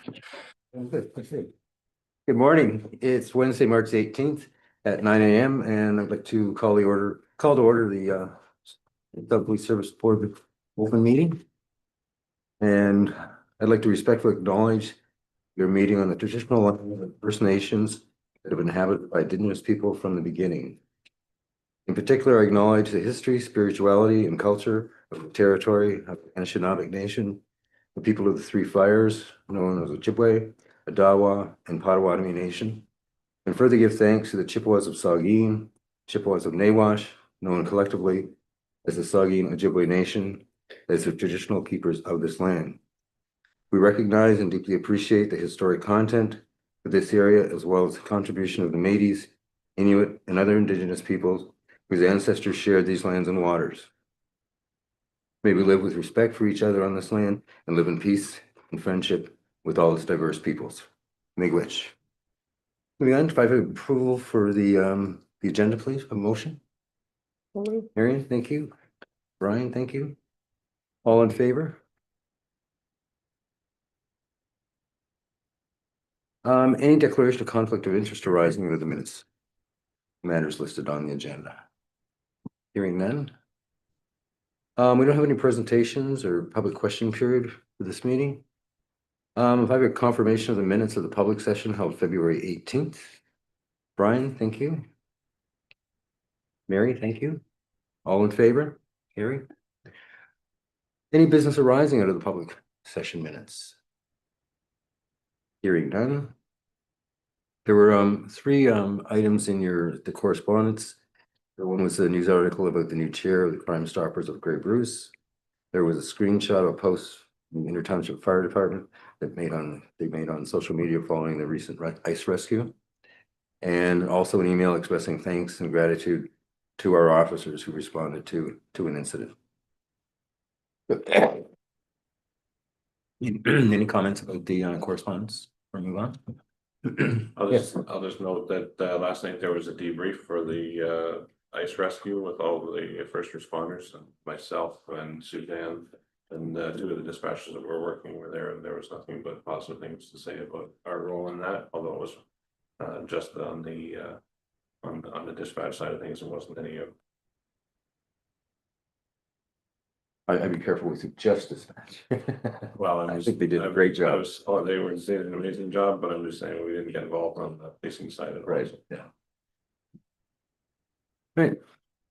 Good morning. It's Wednesday, March 18th at 9 a.m. and I'd like to call to order the Dub Police Service Board open meeting. And I'd like to respectfully acknowledge your meeting on the traditional land of the First Nations that have been inhabited by Indigenous people from the beginning. In particular, I acknowledge the history, spirituality, and culture of the territory of the Anishinaabe Nation, the people of the Three Fires, known as Ojibwe, Adawa, and Potawatomi Nation, and further give thanks to the Chippewas of Saugeen, Chippewas of Nawash, known collectively as the Saugeen Ojibwe Nation, as the traditional keepers of this land. We recognize and deeply appreciate the historic content of this area, as well as the contribution of the Métis, Inuit, and other Indigenous peoples whose ancestors shared these lands and waters. May we live with respect for each other on this land and live in peace and friendship with all its diverse peoples. Miigwech. Moving on, if I have approval for the agenda, please, a motion. Marion, thank you. Brian, thank you. All in favor? Any declaration of conflict of interest arising with the minutes? Matters listed on the agenda. Hearing none. We don't have any presentations or public question period for this meeting. If I have a confirmation of the minutes of the public session held February 18th. Brian, thank you. Mary, thank you. All in favor? Harry? Any business arising out of the public session minutes? Hearing none. There were three items in the correspondence. The one was a news article about the new chair of the Crime Stoppers of Grey Bruce. There was a screenshot of a post from the Inter-Township Fire Department that they made on social media following the recent ice rescue. And also an email expressing thanks and gratitude to our officers who responded to an incident. Any comments about the correspondence or move on? I'll just note that last night there was a debrief for the ice rescue with all the first responders and myself and Suzanne and two of the dispatchers that were working were there, and there was nothing but positive things to say about our role in that, although it was just on the dispatch side of things. It wasn't any of. I'd be careful with just dispatch. Well, I think they did a great job. They did an amazing job, but I'm just saying we didn't get involved on the policing side of it. Right. Yeah. Right.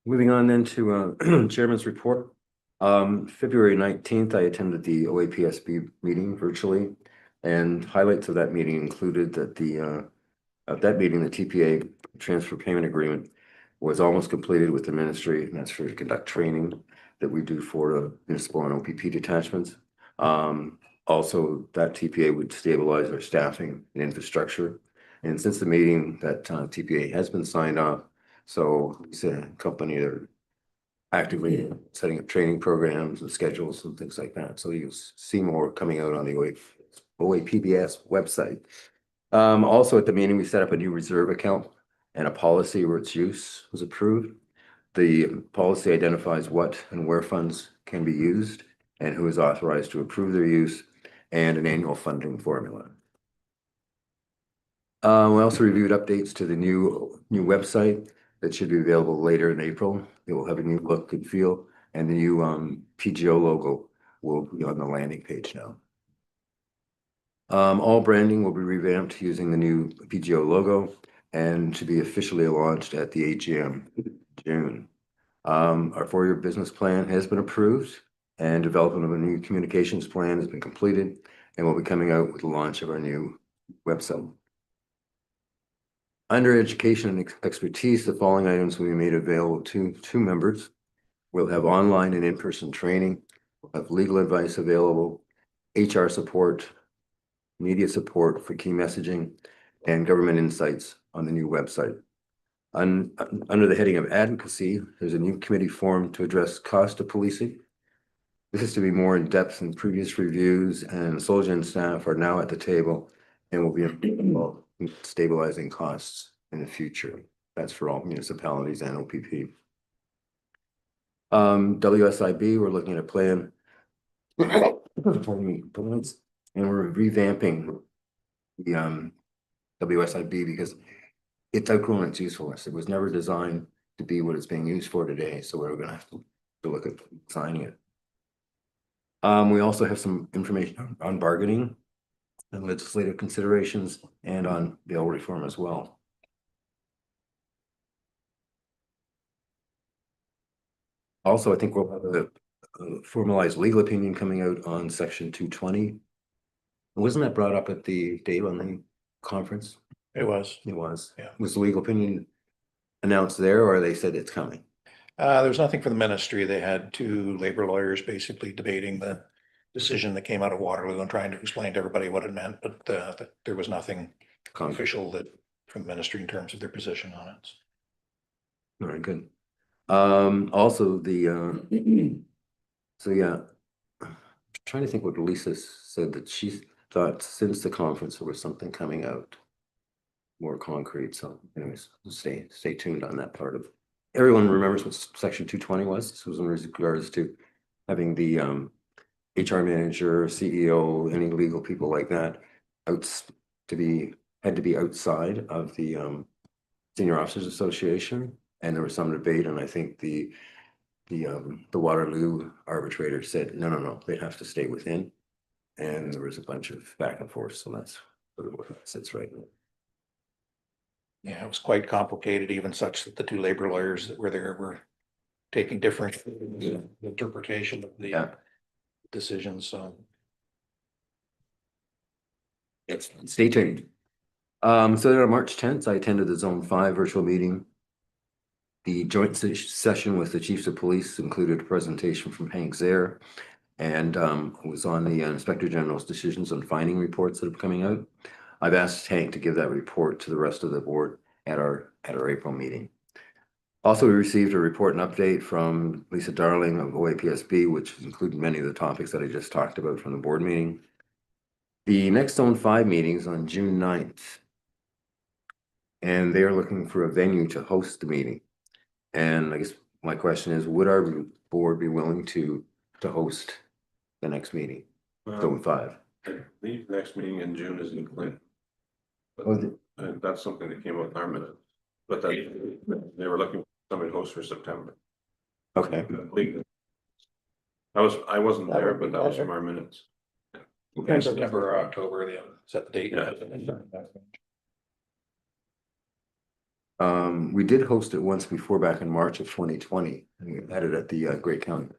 Moving on then to Chairman's report. February 19th, I attended the OAPSB meeting virtually, and highlights of that meeting included that the TPA transfer payment agreement was almost completed with the ministry, and that's for to conduct training that we do for municipal and OPP detachments. Also, that TPA would stabilize our staffing and infrastructure. And since the meeting, that TPA has been signed off. So it's a company that are actively setting up training programs and schedules and things like that. So you'll see more coming out on the OAPBS website. Also at the meeting, we set up a new reserve account and a policy where its use was approved. The policy identifies what and where funds can be used and who is authorized to approve their use, and an annual funding formula. We also reviewed updates to the new website that should be available later in April. It will have a new look and feel, and the new PGO logo will be on the landing page now. All branding will be revamped using the new PGO logo and to be officially launched at the AGM in June. Our 4-year business plan has been approved, and development of a new communications plan has been completed, and we'll be coming out with the launch of our new website. Under education and expertise, the following items will be made available to two members. We'll have online and in-person training, we'll have legal advice available, HR support, media support for key messaging, and government insights on the new website. Under the heading of advocacy, there's a new committee formed to address cost of policing. This is to be more in depth than previous reviews, and Solgen staff are now at the table and will be involved in stabilizing costs in the future. That's for all municipalities and OPP. WSIB, we're looking at a plan. Pardon me, And we're revamping the WSIB because it's outgrown its usefulness. It was never designed to be what it's being used for today, so we're gonna have to look at signing it. We also have some information on bargaining and legislative considerations and on bail reform as well. Also, I think we'll have a formalized legal opinion coming out on section 220. Wasn't that brought up at the Dave on the conference? It was. It was. Yeah. Was the legal opinion announced there, or they said it's coming? There was nothing for the ministry. They had two labor lawyers basically debating the decision that came out of Waterloo and trying to explain to everybody what it meant, but there was nothing official that from the ministry in terms of their position on it. Very good. Also the so yeah, I'm trying to think what Lisa said that she thought since the conference there was something coming out more concrete. So anyways, stay tuned on that part of. Everyone remembers what section 220 was. This was in regards to having the HR manager, CEO, any legal people like that had to be outside of the Senior Officers Association, and there was some debate, and I think the Waterloo arbitrator said no, they have to stay within, and there was a bunch of back and forth. So that's sort of where it sits right now. Yeah, it was quite complicated, even such that the two labor lawyers that were there were taking different interpretation of the decisions. So yes, stay tuned. So then on March 10th, I attended the Zone 5 virtual meeting. The joint session with the chiefs of police included a presentation from Hank Zaire, and was on the Inspector General's decisions on finding reports that are coming out. I've asked Hank to give that report to the rest of the board at our April meeting. Also, we received a report and update from Lisa Darling of OAPSB, which included many of the topics that I just talked about from the board meeting. The next Zone 5 meeting is on June 9th. And they are looking for a venue to host the meeting. And I guess my question is, would our board be willing to host the next meeting, Zone 5? I believe the next meeting in June is in Clinton. Oh, That's something that came up in our minute, but they were looking for somebody to host for September. okay. I wasn't That there, would be but that was better. from our minutes. September or October, they set the date. Yeah. We did host it once before back in March of 2020, and we had it at the Great County.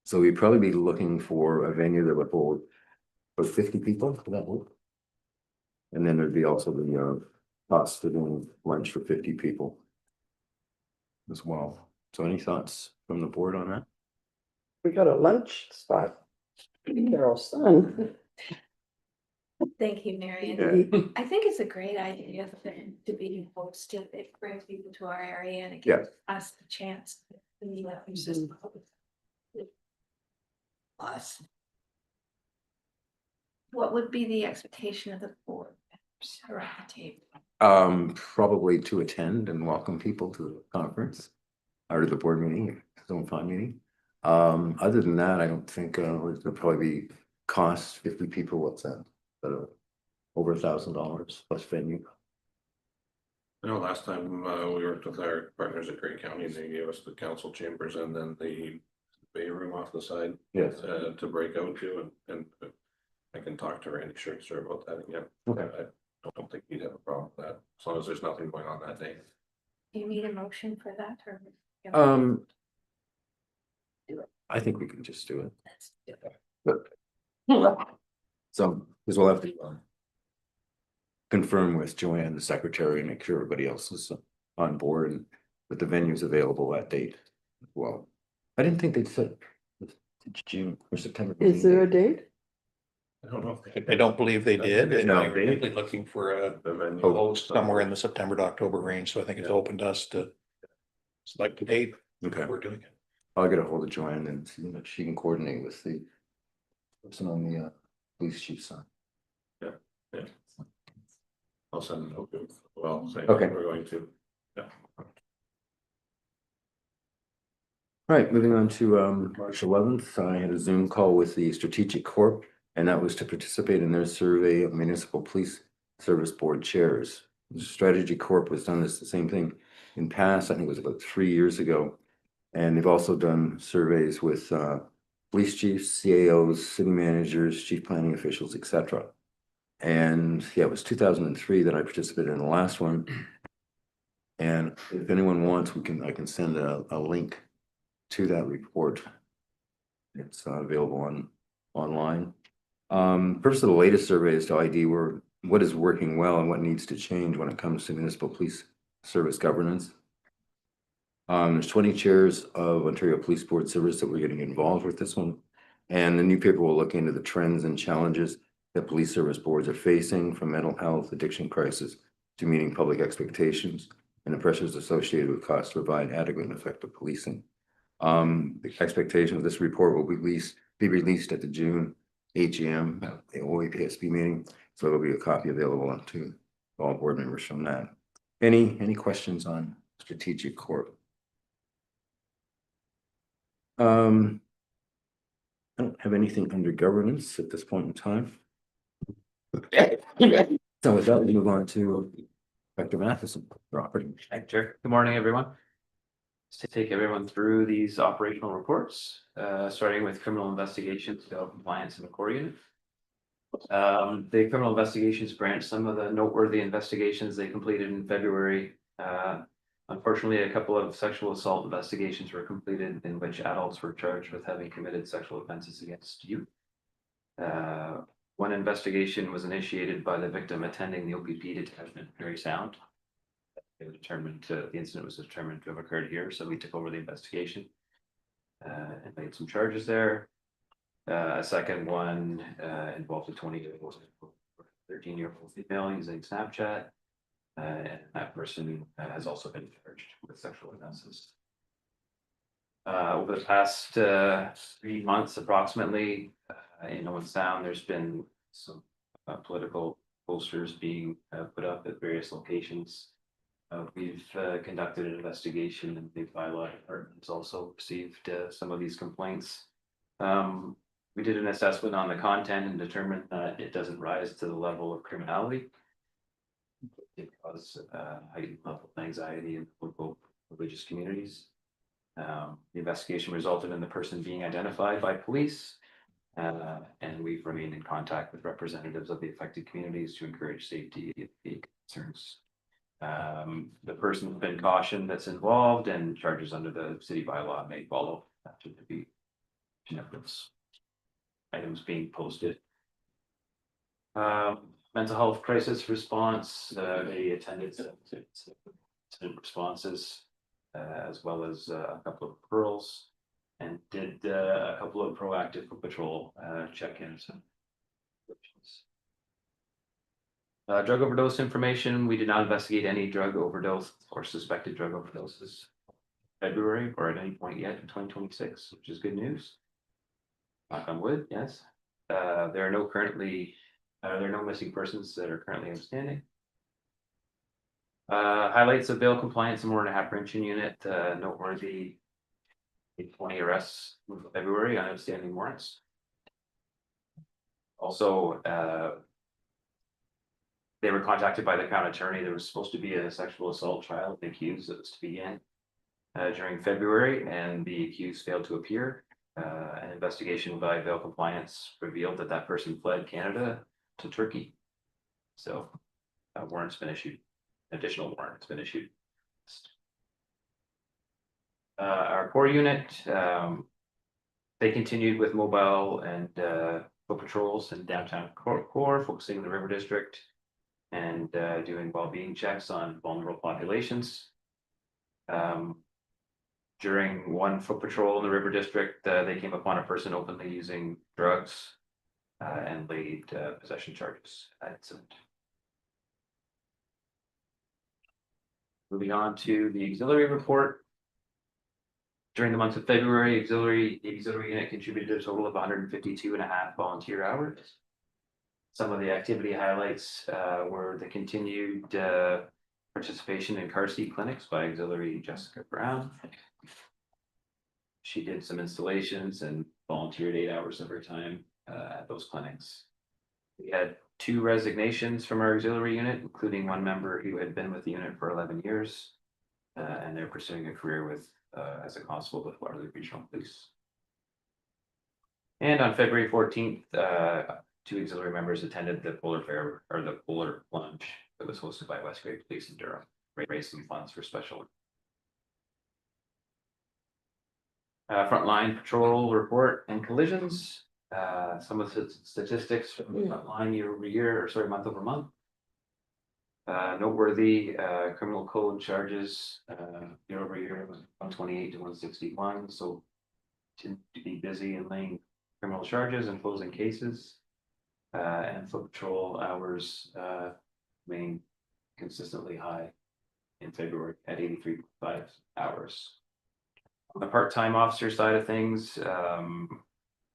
So we'd probably be looking for a venue that would hold about 50 people for that work. And then there'd be also the cost of doing lunch for 50 people as well. So any thoughts from the board on that? We got a lunch spot. Carol's son. Thank you, Marion. Yeah. I think it's a great idea to be hosted. It brings people to our area and it Yeah. gives us the chance to meet up and just us. What would be the expectation of the board members around the table? Probably to attend and welcome people to the conference or to the board meeting, Zone 5 meeting. Other than that, I don't think there'll probably be cost 50 people. What's that? Over $1,000 plus venue. I know last time we worked with our partners at Great County, they gave us the council chambers and then the bay room off the side. Yes. To break out to, and I can talk to Randy Schertzer about that again. Okay. I don't think he'd have a problem with that, as long as there's nothing going on that day. Do you need a motion for that or? I think we can just do it. Let's do it. So, because we'll have to confirm with Joanne, the secretary, and make sure everybody else is on board and that the venue's available that date as well. I didn't think they'd said June or September. Is there a date? I don't know. I don't believe they did. And No. they were really looking for a The venue. host somewhere in the September to October range. So I think it's Yeah. opened us to select the date. Okay, We're doing it. I'll get a hold of Joanne and see if she can coordinate with the person on the police chief's side. Yeah. I'll send a note. Well, saying Okay. we're going to. Yeah. Right, moving on to March 11th, I had a Zoom call with the Strategic Corp, and that was to participate in their survey of municipal police service board chairs. The Strategy Corp has done this, the same thing in past, I think it was about 3 years ago. And they've also done surveys with police chiefs, CAOs, city managers, chief planning officials, etc. And yeah, it was 2003 that I participated in the last one. And if anyone wants, I can send a link to that report. It's available online. Purpose of the latest survey is to ID what is working well and what needs to change when it comes to municipal police service governance. There's 20 chairs of Ontario Police Board Service that we're getting involved with this one. And the new paper will look into the trends and challenges that police service boards are facing, from mental health, addiction crisis to meeting public expectations and the pressures associated with costs to provide adequate and effective policing. The expectation of this report will be released at the June AGM, the OSPSB meeting. So there'll be a copy available to all board members from that. Any questions on Strategic Corp? I don't have anything under governance at this point in time. So with that, we move on to Dr. Matheson, property. Thank you, Chair. Good morning, everyone. To take everyone through these operational reports, starting with criminal investigations, bail compliance, and the core unit. The criminal investigations branch, some of the noteworthy investigations they completed in February. Unfortunately, a couple of sexual assault investigations were completed in which adults were charged with having committed sexual offenses against youth. One investigation was initiated by the victim attending the OPP detachment, Very Sound. The incident was determined to have occurred here, so we took over the investigation and made some charges there. A second one involved a 20-year-old, 13-year-old female using Snapchat, and that person has also been charged with sexual offenses. Over the past 3 months, approximately, in Owen Sound, there's been some political posters being put up at various locations. We've conducted an investigation, and the bylaw department has also received some of these complaints. We did an assessment on the content and determined that it doesn't rise to the level of criminality. It causes heightened level of anxiety in local religious communities. The investigation resulted in the person being identified by police, and we've remained in contact with representatives of the affected communities to encourage safety concerns. The person has been cautioned that's involved, and charges under the city bylaw may follow after to be items being posted. Mental health crisis response, they attended incident responses, as well as a couple of referrals, and did a couple of proactive patrol check-ins. Drug overdose information, we did not investigate any drug overdose or suspected drug overdoses February or at any point yet in 2026, which is good news. Knock on wood, yes. There are no missing persons that are currently outstanding. Highlights of bail compliance and warrant apprehension unit, noteworthy 20 arrests in February on outstanding warrants. Also, they were contacted by the Crown Attorney. There was supposed to be a sexual assault trial of the accused that was to begin during February, and the accused failed to appear. An investigation by bail compliance revealed that that person fled Canada to Turkey. So a warrant's been issued. An additional warrant has been issued. Our core unit, they continued with mobile and foot patrols in downtown core, focusing on the River District and doing well-being checks on vulnerable populations. During one foot patrol in the River District, they came upon a person openly using drugs and laid possession charges at that incident. Moving on to the auxiliary report. During the month of February, the auxiliary unit contributed a total of 152.5 volunteer hours. Some of the activity highlights were the continued participation in car seat clinics by auxiliary Jessica Brown. She did some installations and volunteered 8 hours of her time at those clinics. We had 2 resignations from our auxiliary unit, including one member who had been with the unit for 11 years. And they're pursuing a career with as a constable with Waterloo Regional Police. And on February 14th, 2 auxiliary members attended the Polar Fair or the Polar Plunge that was hosted by West Grade Police in Durham, raising funds for special. Frontline patrol report and collisions. Some of the statistics from the frontline year over year, or sorry, month over month. Noteworthy criminal code charges year over year was 128 to 161. So to be busy and laying criminal charges and closing cases. And foot patrol hours remain consistently high in February at 83.5 hours. On the part-time officer side of things,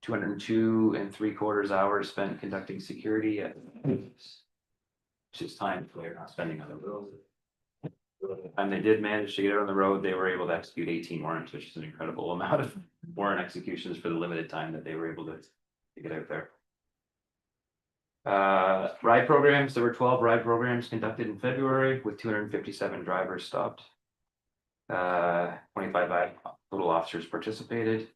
202 3/4 hours spent conducting security at which is time they're not spending on the road. And they did manage to get out on the road, they were able to execute 18 warrants, which is an incredible amount of warrant executions for the limited time that they were able to get out there. Ride programs, there were 12 ride programs conducted in February with 257 drivers stopped. 25 total officers participated.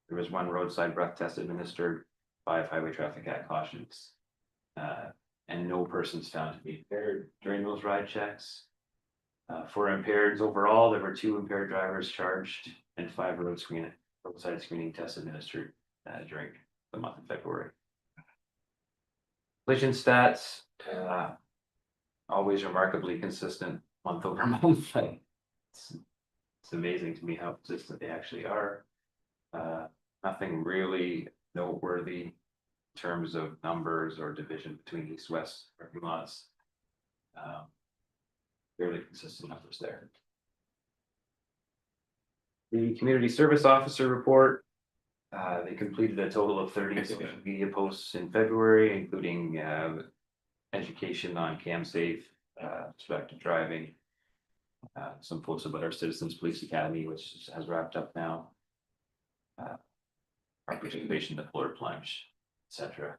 There was 1 roadside breath test administered, 5 highway traffic act cautions. And no persons found to be impaired during those ride checks. For impaireds overall, there were 2 impaired drivers charged and 5 roadside screening tests administered during the month of February. Collision stats, always remarkably consistent month over month. It's amazing to me how consistent they actually are. Nothing really noteworthy in terms of numbers or division between east-west parking lots. Fairly consistent numbers there. The community service officer report. They completed a total of 30 social media posts in February, including education on CamSafe, distracted driving, some posts about our Citizens Police Academy, which has wrapped up now, our participation in the Polar Plunge, etc.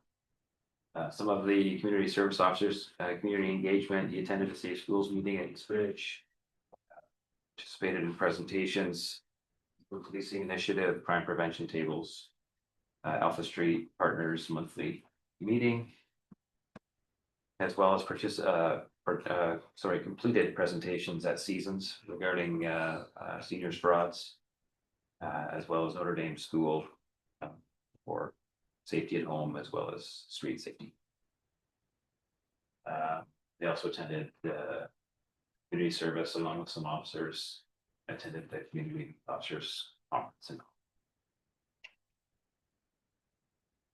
Some of the community service officers, community engagement, he attended a Safe Schools meeting at East Ridge, participated in presentations, policing initiative, crime prevention tables, Alpha Street Partners monthly meeting, as well as completed presentations at Seasons regarding seniors frauds, as well as Notre Dame School for safety at home, as well as street safety. They also attended community service along with some officers, attended the community officers conference.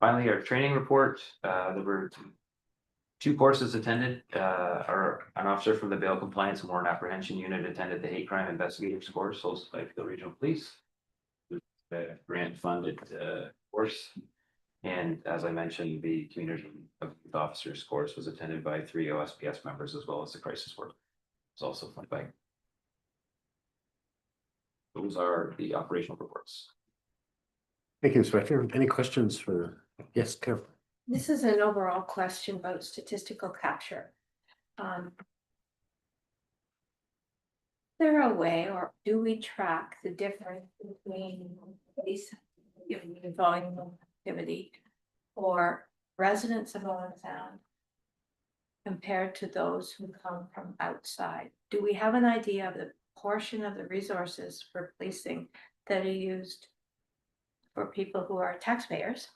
Finally, our training report, there were 2 courses attended. An officer from the Bail Compliance and Warrant Apprehension Unit attended the Hate Crime Investigators course hosted by the Regional Police. Grant funded course. And as I mentioned, the Community of Youth Officers course was attended by 3 OSPS members, as well as the crisis work. It's also funded by. Those are the operational reports. Thank you, Inspector. Any questions for, yes, Carol? This is an overall question about statistical capture. Is there a way, or do we track the difference between these given the volume of activity or residents of Owen Sound compared to those who come from outside? Do we have an idea of the portion of the resources for policing that are used for people who are taxpayers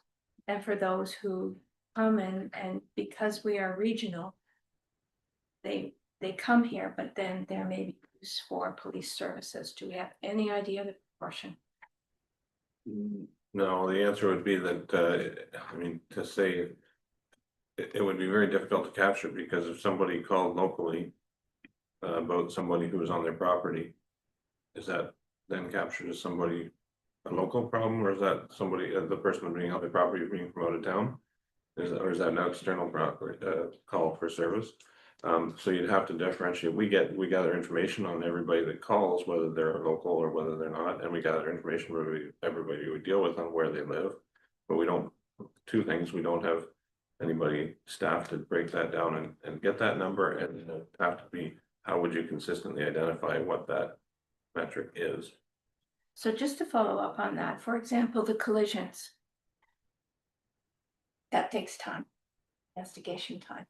and for those who come in, and because we are regional, they come here, but then there may be use for police services? Do we have any idea of the proportion? No, the answer would be that, I mean, to say it would be very difficult to capture, because if somebody called locally about somebody who was on their property, is that then captured as somebody, a local problem, or is that somebody, the person being on their property being from out of town? Or is that an external property call for service? So you'd have to differentiate. We gather information on everybody that calls, whether they're local or whether they're not, and we gather information from everybody we deal with on where they live. But we don't, two things, we don't have anybody staff to break that down and get that number, and it'd have to be, how would you consistently identify what that metric is? So just to follow up on that, for example, the collisions. That takes time, investigation time.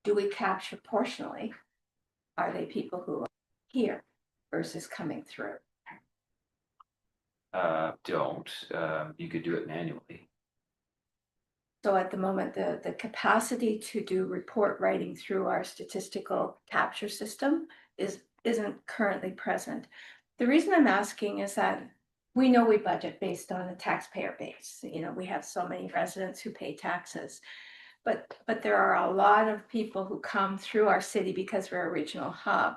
Do we capture proportionally? Are they people who are here versus coming through? Don't, you could do it manually. So at the moment, the capacity to do report writing through our statistical capture system isn't currently present. The reason I'm asking is that we know we budget based on a taxpayer base. You know, we have so many residents who pay taxes. But there are a lot of people who come through our city because we're a regional hub.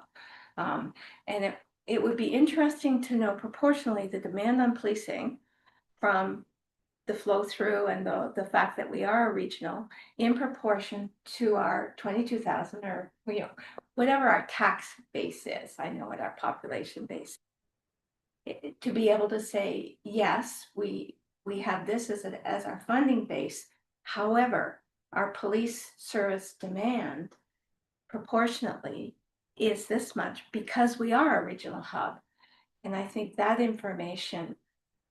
And it would be interesting to know proportionally the demand on policing from the flow through and the fact that we are a regional in proportion to our 22,000 or, you know, whatever our tax base is. I know what our population base. To be able to say, yes, we have this as our funding base. However, our police service demand proportionately is this much because we are a regional hub. And I think that information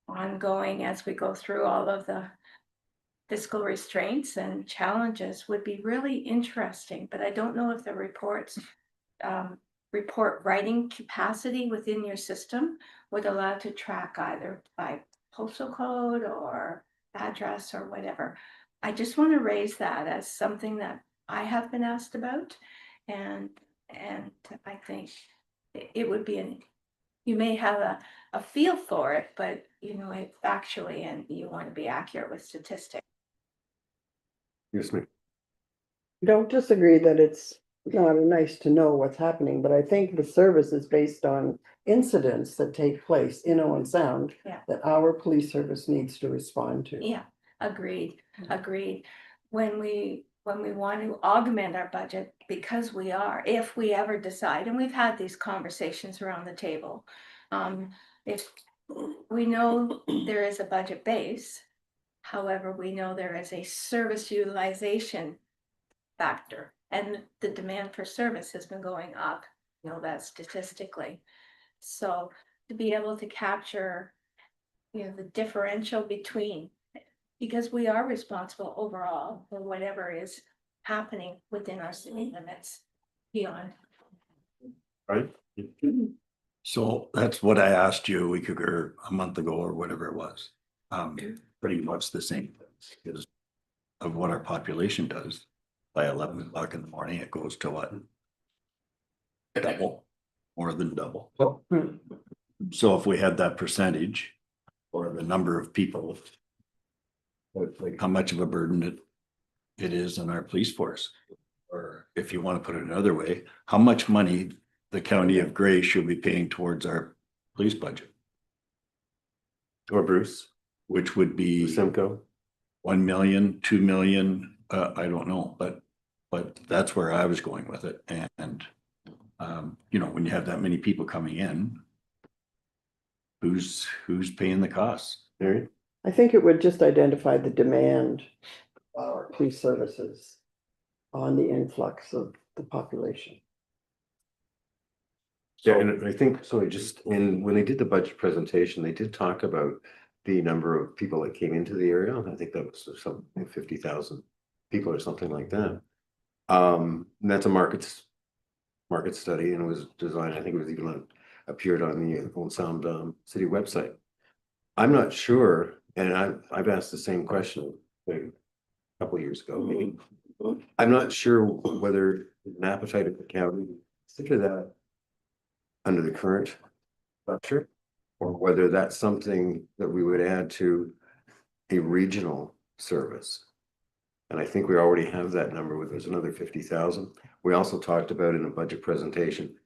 ongoing as we go through all of the fiscal restraints and challenges would be really interesting, but I don't know if the reports report writing capacity within your system would allow to track either by postal code or address or whatever. I just want to raise that as something that I have been asked about, and I think it would be you may have a feel for it, but you know it factually, and you want to be accurate with statistics. Yes, ma'am. Don't disagree that it's not nice to know what's happening, but I think the service is based on incidents that take place in Owen Sound. Yeah. That our police service needs to respond to. Yeah, agreed. When we want to augment our budget, because we are, if we ever decide, and we've had these conversations around the table. If we know there is a budget base, however, we know there is a service utilization factor, and the demand for service has been going up, you know, that statistically. So to be able to capture, you know, the differential between, because we are responsible overall for whatever is happening within our city limits beyond. Right? So that's what I asked you a week ago, or a month ago, or whatever it was. Pretty much the same things because of what our population does. By 11 o'clock in the morning, it goes to what? Double, more than double. Well, So if we had that percentage or the number of people, like how much of a burden it is on our police force? Or if you want to put it another way, how much money the county of Gray should be paying towards our police budget, or Bruce, which would be Simcoe. 1 million, 2 million, I don't know, but that's where I was going with it. And you know, when you have that many people coming in, who's paying the costs? Mary? I think it would just identify the demand of our police services on the influx of the population. Yeah, and I think, so when they did the budget presentation, they did talk about the number of people that came into the area. I think that was something 50,000 people or something like that. And that's a market study, and it was designed, I think it was even appeared on the Old Sound city website. I'm not sure, and I've asked the same question like a couple of years ago, maybe. I'm not sure whether an appetite of the county stick to that under the current structure, or whether that's something that we would add to a regional service. And I think we already have that number with, there's another 50,000. We also talked about in a budget presentation,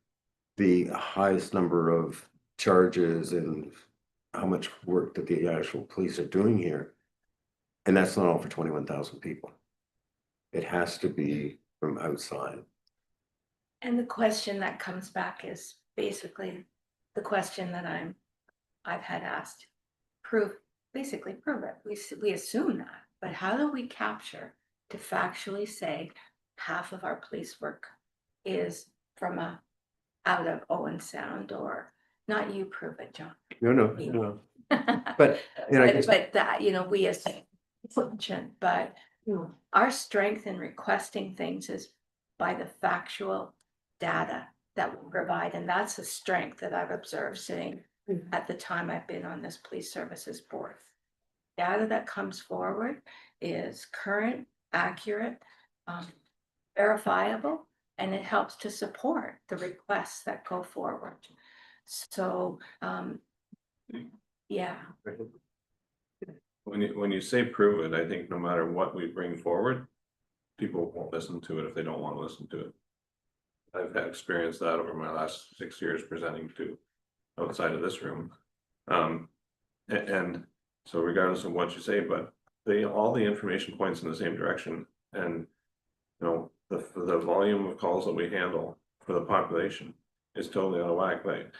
the highest number of charges and how much work that the actual police are doing here. And that's not all for 21,000 people. It has to be from outside. And the question that comes back is basically the question that I've had asked. Basically prove it. We assume that, but how do we capture to factually say half of our police work is from out of Owen Sound, or not you prove it, John. No. But But, you know, I guess- that, we assume, but our strength in requesting things is by the factual data that we provide, and that's a strength that I've observed sitting at the time I've been on this police services board. Data that comes forward is current, accurate, verifiable, and it helps to support the requests that go forward. So, yeah. When you say prove it, I think no matter what we bring forward, people won't listen to it if they don't want to listen to it. I've had experienced that over my last 6 years presenting to outside of this room. And so regardless of what you say, but all the information points in the same direction, and the volume of calls that we handle for the population is totally out of whack. Like,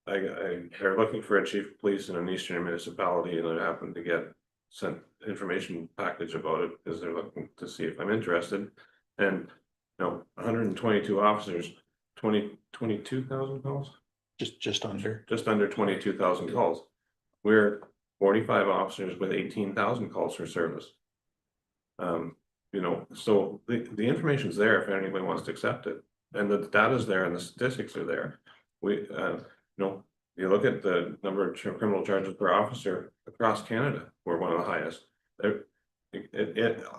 they're looking for a chief of police in an eastern municipality, and I happen to get sent information package about it because they're looking to see if I'm interested. And 122 officers, 22,000 calls, Just under. just under 22,000 calls. We're 45 officers with 18,000 calls for service. So the information's there if anybody wants to accept it, and the data's there and the statistics are there. You look at the number of criminal charges per officer across Canada, we're one of the highest.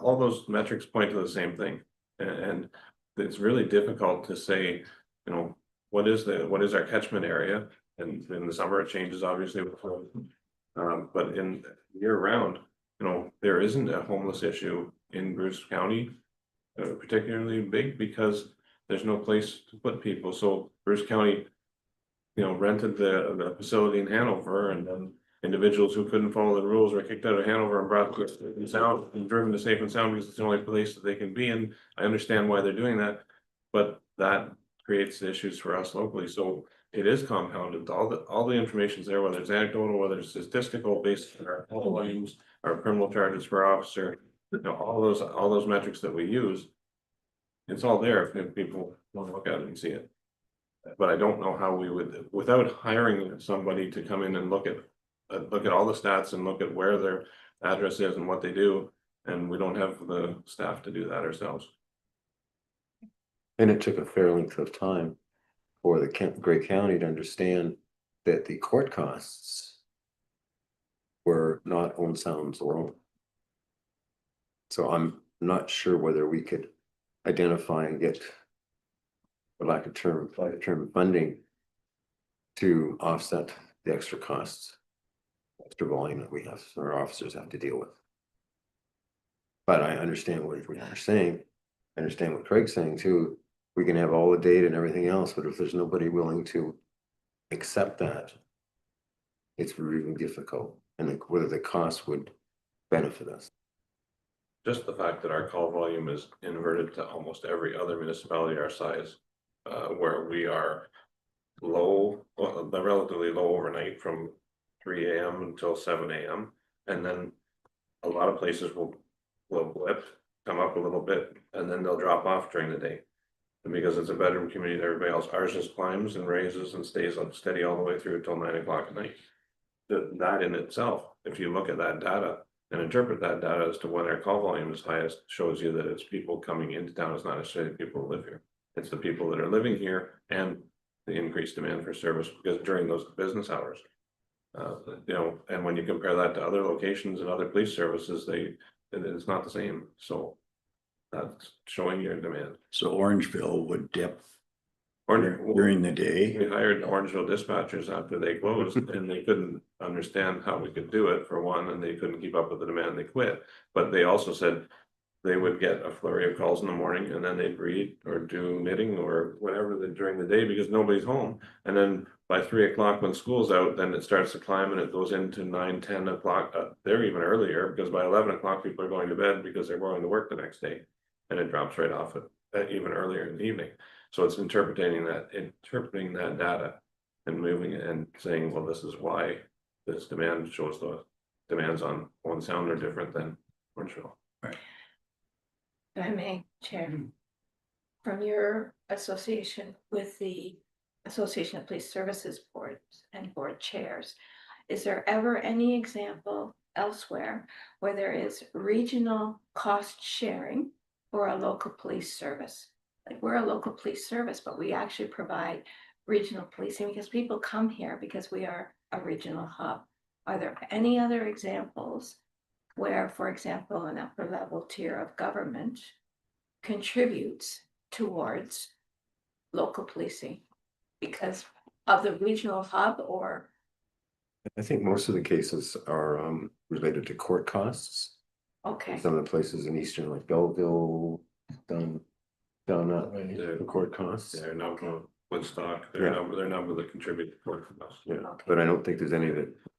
All those metrics point to the same thing, and it's really difficult to say, what is our catchment area, and in the summer it changes obviously, but in year round, there isn't a homeless issue in Bruce County particularly big because there's no place to put people. So Bruce County, rented the facility in Hanover, and then individuals who couldn't follow the rules were kicked out of Hanover and brought to Safe and Sound and driven to Safe and Sound because it's the only place that they can be in. I understand why they're doing that, but that creates issues for us locally. So it is compounded. All the information's there, whether it's anecdotal, whether it's statistical, based on our call volumes, our criminal charges per officer, all those metrics that we use. It's all there if people want to look at it and see it. But I don't know how we would, without hiring somebody to come in and look at all the stats and look at where their address is and what they do, and we don't have the staff to do that ourselves. And it took a fair length of time for the Grey County to understand that the court costs were not Owen Sound's alone. So I'm not sure whether we could identify and get, for lack of term funding to offset the extra costs, extra volume that we have, our officers have to deal with. But I understand what you're saying. I understand what Craig's saying too. We can have all the data and everything else, but if there's nobody willing to accept that, it's really difficult, and whether the cost would benefit us. Just the fact that our call volume is inverted to almost every other municipality our size, where we are low, relatively low overnight from 3 a.m. until 7 a.m. And then a lot of places will blip, come up a little bit, and then they'll drop off during the day. And because it's a bedroom community to everybody else, ours just climbs and raises and stays up steady all the way through until 9 o'clock at night. That in itself, if you look at that data and interpret that data as to when our call volume is highest, shows you that it's people coming into town. It's not necessarily people who live here. It's the people that are living here and the increased demand for service because during those business hours. And when you compare that to other locations and other police services, it's not the same. So that's showing your demand. So Orangeville would dip Orange, during the day. we hired Orangeville dispatchers after they closed and they couldn't understand how we could do it for one, and they couldn't keep up with the demand. They quit. But they also said they would get a flurry of calls in the morning and then they'd read or do knitting or whatever during the day because nobody's home. And then by 3 o'clock when school's out, then it starts to climb and it goes into 9, 10 o'clock. They're even earlier because by 11 o'clock people are going to bed because they're going to work the next day, and it drops right off at even earlier in the evening. So it's interpreting that data and moving it and saying, well, this is why this demand shows the demands on Owen Sound are different than Orangeville. If I may, Chair, from your association with the Association of Police Services Boards and board chairs, is there ever any example elsewhere where there is regional cost sharing for a local police service? Like, we're a local police service, but we actually provide regional policing because people come here because we are a regional hub. Are there any other examples where, for example, an upper level tier of government contributes towards local policing because of the regional hub? Or I think most of the cases are related to court costs. okay, Some of the places in Eastern, like Belleville, done that way, the court costs. They're not from Woodstock, Yeah. they're not really contributing to us. Yeah, Okay. but I don't think there's any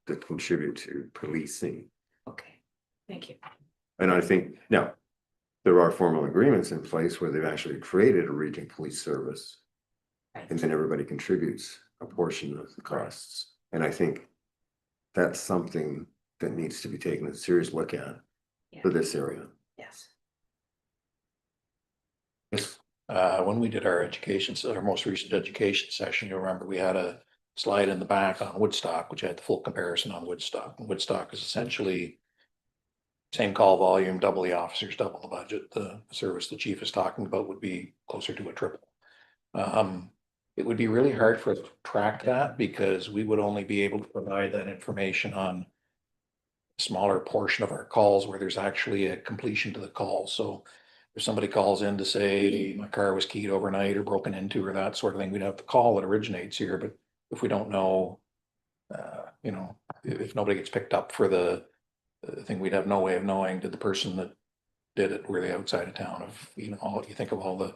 that contribute to policing. okay, thank you. And I think now, there are formal agreements in place where they've actually created a region police service. Right. And then everybody contributes a portion of the costs. And I think that's something that needs to be taken a serious look at Yeah. for this area. Yes. Yes. When we did our our most recent education session, you'll remember we had a slide in the back on Woodstock, which had the full comparison on Woodstock. And Woodstock is essentially same call volume, double the officers, double the budget. The service the chief is talking about would be closer to a triple. It would be really hard for us to track that because we would only be able to provide that information on a smaller portion of our calls where there's actually a completion to the call. So if somebody calls in to say my car was keyed overnight or broken into or that sort of thing, we'd have the call that originates here. But if we don't know, if nobody gets picked up for the thing, we'd have no way of knowing, did the person that did it, were they outside of town? If, you think of all the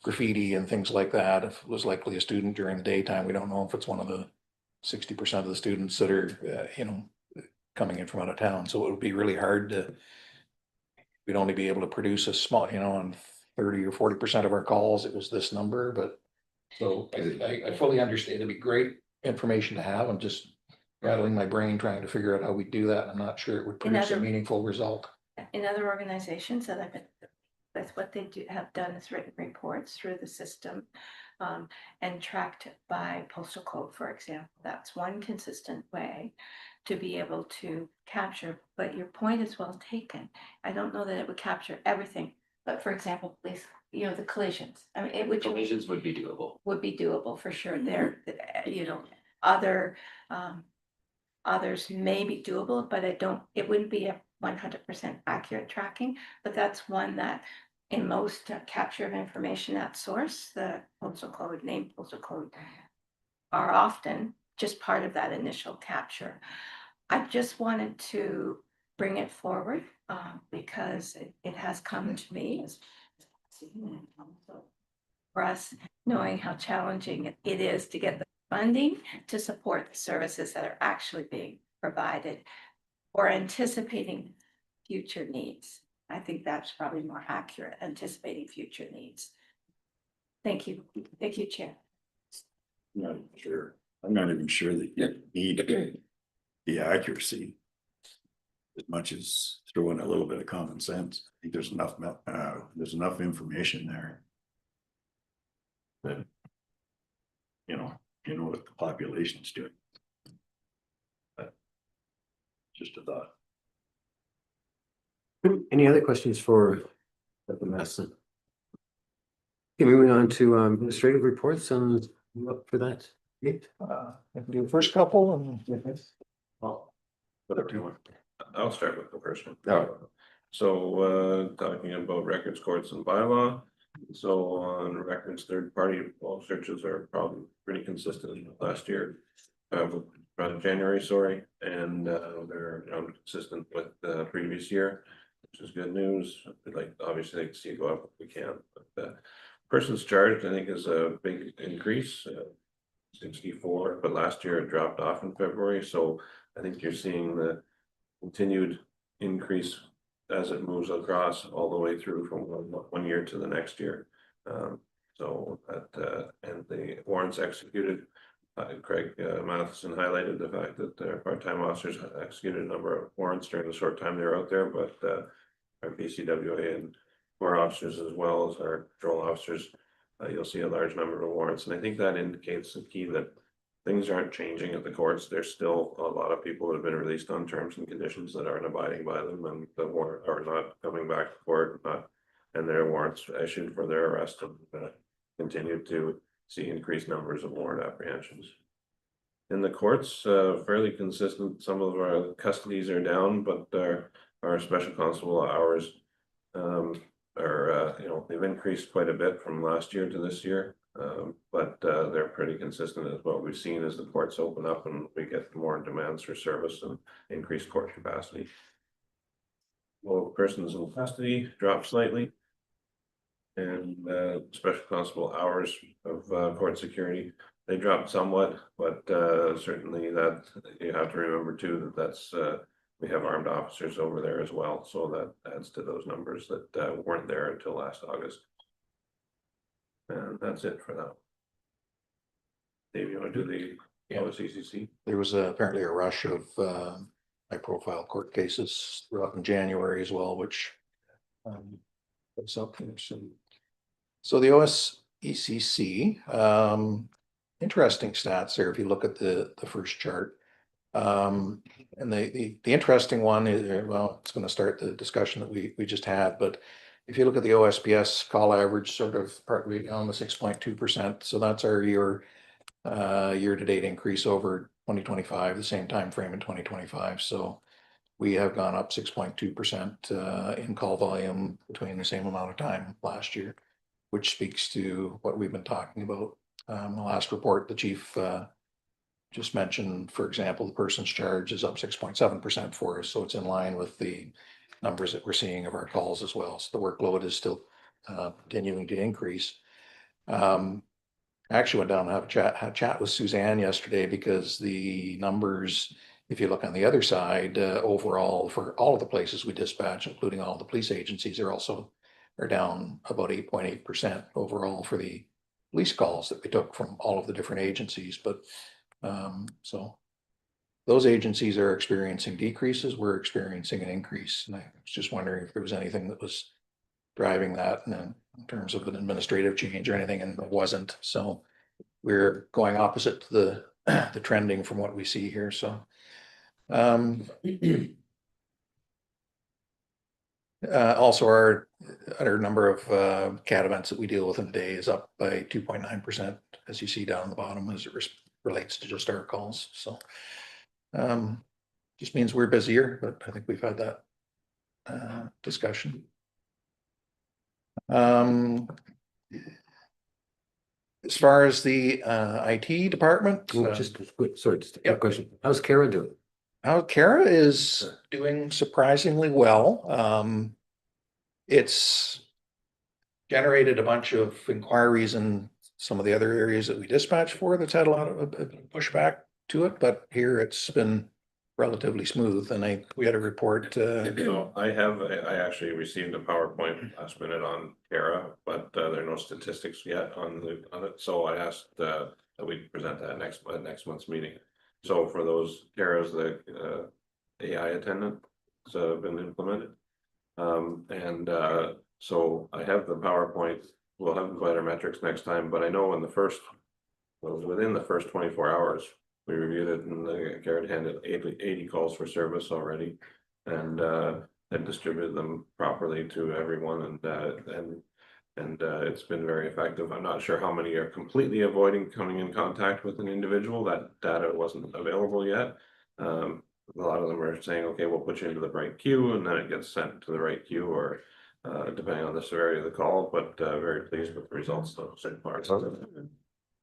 graffiti and things like that, if it was likely a student during the daytime, we don't know if it's one of the 60% of the students that are, coming in from out of town. So it would be really hard to, we'd only be able to produce a small, on 30 or 40% of our calls, it was this number, but so I fully understand. It'd be great information to have. I'm just rattling my brain trying to figure out how we do that. I'm not sure it would produce a other- meaningful result. In other organizations that I've been, that's what they have done, is written reports through the system and tracked by postal code, for example. That's one consistent way to be able to capture, but your point is well taken. I don't know that it would capture everything, but for example, police, the collisions, I mean, which Collisions would be doable. would be doable for sure. There, other others may be doable, but it wouldn't be a 100% accurate tracking. But that's one that in most capture of information at source, the postal code, name postal code, are often just part of that initial capture. I just wanted to bring it forward because it has come to me as for us, knowing how challenging it is to get the funding to support the services that are actually being provided or anticipating future needs. I think that's probably more accurate, anticipating future needs. Thank you. Thank you, Chair. Not even sure. I'm not even sure that you need the accuracy as much as throw in a little bit of common sense. I think there's enough information there that, you know what the population's doing. But just a thought. Any other questions for Dr. Masson? Okay, moving on to administrative reports and you up for that. I can do the first couple and Well, Whatever you want. I'll start with the first one. Oh. So, talking about records, courts and bylaw. So on records, third-party wall searches are probably pretty consistent with last year. Around January, sorry, and they're consistent with the previous year, which is good news. We'd like, obviously, to see it go up if we can, but persons charged, I think, is a big increase. 64, but last year it dropped off in February, so I think you're seeing the continued increase as it moves across all the way through from one year to the next year. So that, and the warrants executed, Craig Matheson highlighted the fact that their part-time officers executed a number of warrants during the short time they were out there, but our BCWA and more officers as well as our patrol officers, you'll see a large number of warrants, and I think that indicates the key that things aren't changing at the courts. There's still a lot of people that have been released on terms and conditions that aren't abiding by them, and the warrant are not coming back to court, and their warrants issued for their arrest and continue to see increased numbers of warrant apprehensions. In the courts, fairly consistent. Some of our custodies are down, but our special constable hours are, they've increased quite a bit from last year to this year. But they're pretty consistent as what we've seen as the courts open up and we get more demands for service and increased court capacity. Well, persons in custody dropped slightly. And special constable hours of court security, they dropped somewhat, but certainly that you have to remember too that's we have armed officers over there as well, so that adds to those numbers that weren't there until last August. And that's it for now. Dave, you want to do the OSPSB? There was apparently a rush of high profile court cases throughout in January as well, which was up there soon. So the OSPSB, interesting stats there if you look at the first chart. And the interesting one is, well, it's going to start the discussion that we just had, but if you look at the OSPS call average, sort of partly on the 6.2%, so that's our year-to-date increase over 2025, the same time frame in 2025. So we have gone up 6.2% in call volume between the same amount of time last year, which speaks to what we've been talking about. The last report, the chief just mentioned, for example, the person's charge is up 6.7% for us. So it's in line with the numbers that we're seeing of our calls as well. So the workload is still continuing to increase. I actually went down and had a chat with Suzanne yesterday because the numbers, if you look on the other side, overall for all of the places we dispatch, including all the police agencies, are down about 8.8% overall for the police calls that we took from all of the different agencies. But so those agencies are experiencing decreases. We're experiencing an increase. And I was just wondering if there was anything that was driving that in terms of an administrative change or anything, and it wasn't. So we're going opposite to the trending from what we see here. So also our number of CAT events that we deal with in a day is up by 2.9%, as you see down the bottom, as it relates to just our calls. So just means we're busier, but I think we've had that discussion. As far as the IT department, Just a quick question. How's Kara doing? Kara is doing surprisingly well. It's generated a bunch of inquiries in some of the other areas that we dispatch for that's had a lot of pushback to it, but here it's been relatively smooth. And we had a report. So I actually received a PowerPoint last minute on Kara, but there are no statistics yet on it. So I asked that we present that next month's meeting. So for those Kara's, the AI attendant have been implemented. So I have the PowerPoint. We'll have better metrics next time, but I know within the first 24 hours, we reviewed it and Garrett handed 80 calls for service already, and had distributed them properly to everyone, and it's been very effective. I'm not sure how many are completely avoiding coming in contact with an individual. That data wasn't available yet. A lot of them are saying, okay, we'll put you into the right queue, and then it gets sent to the right queue, or depending on the severity of the call, but very pleased with the results so far. So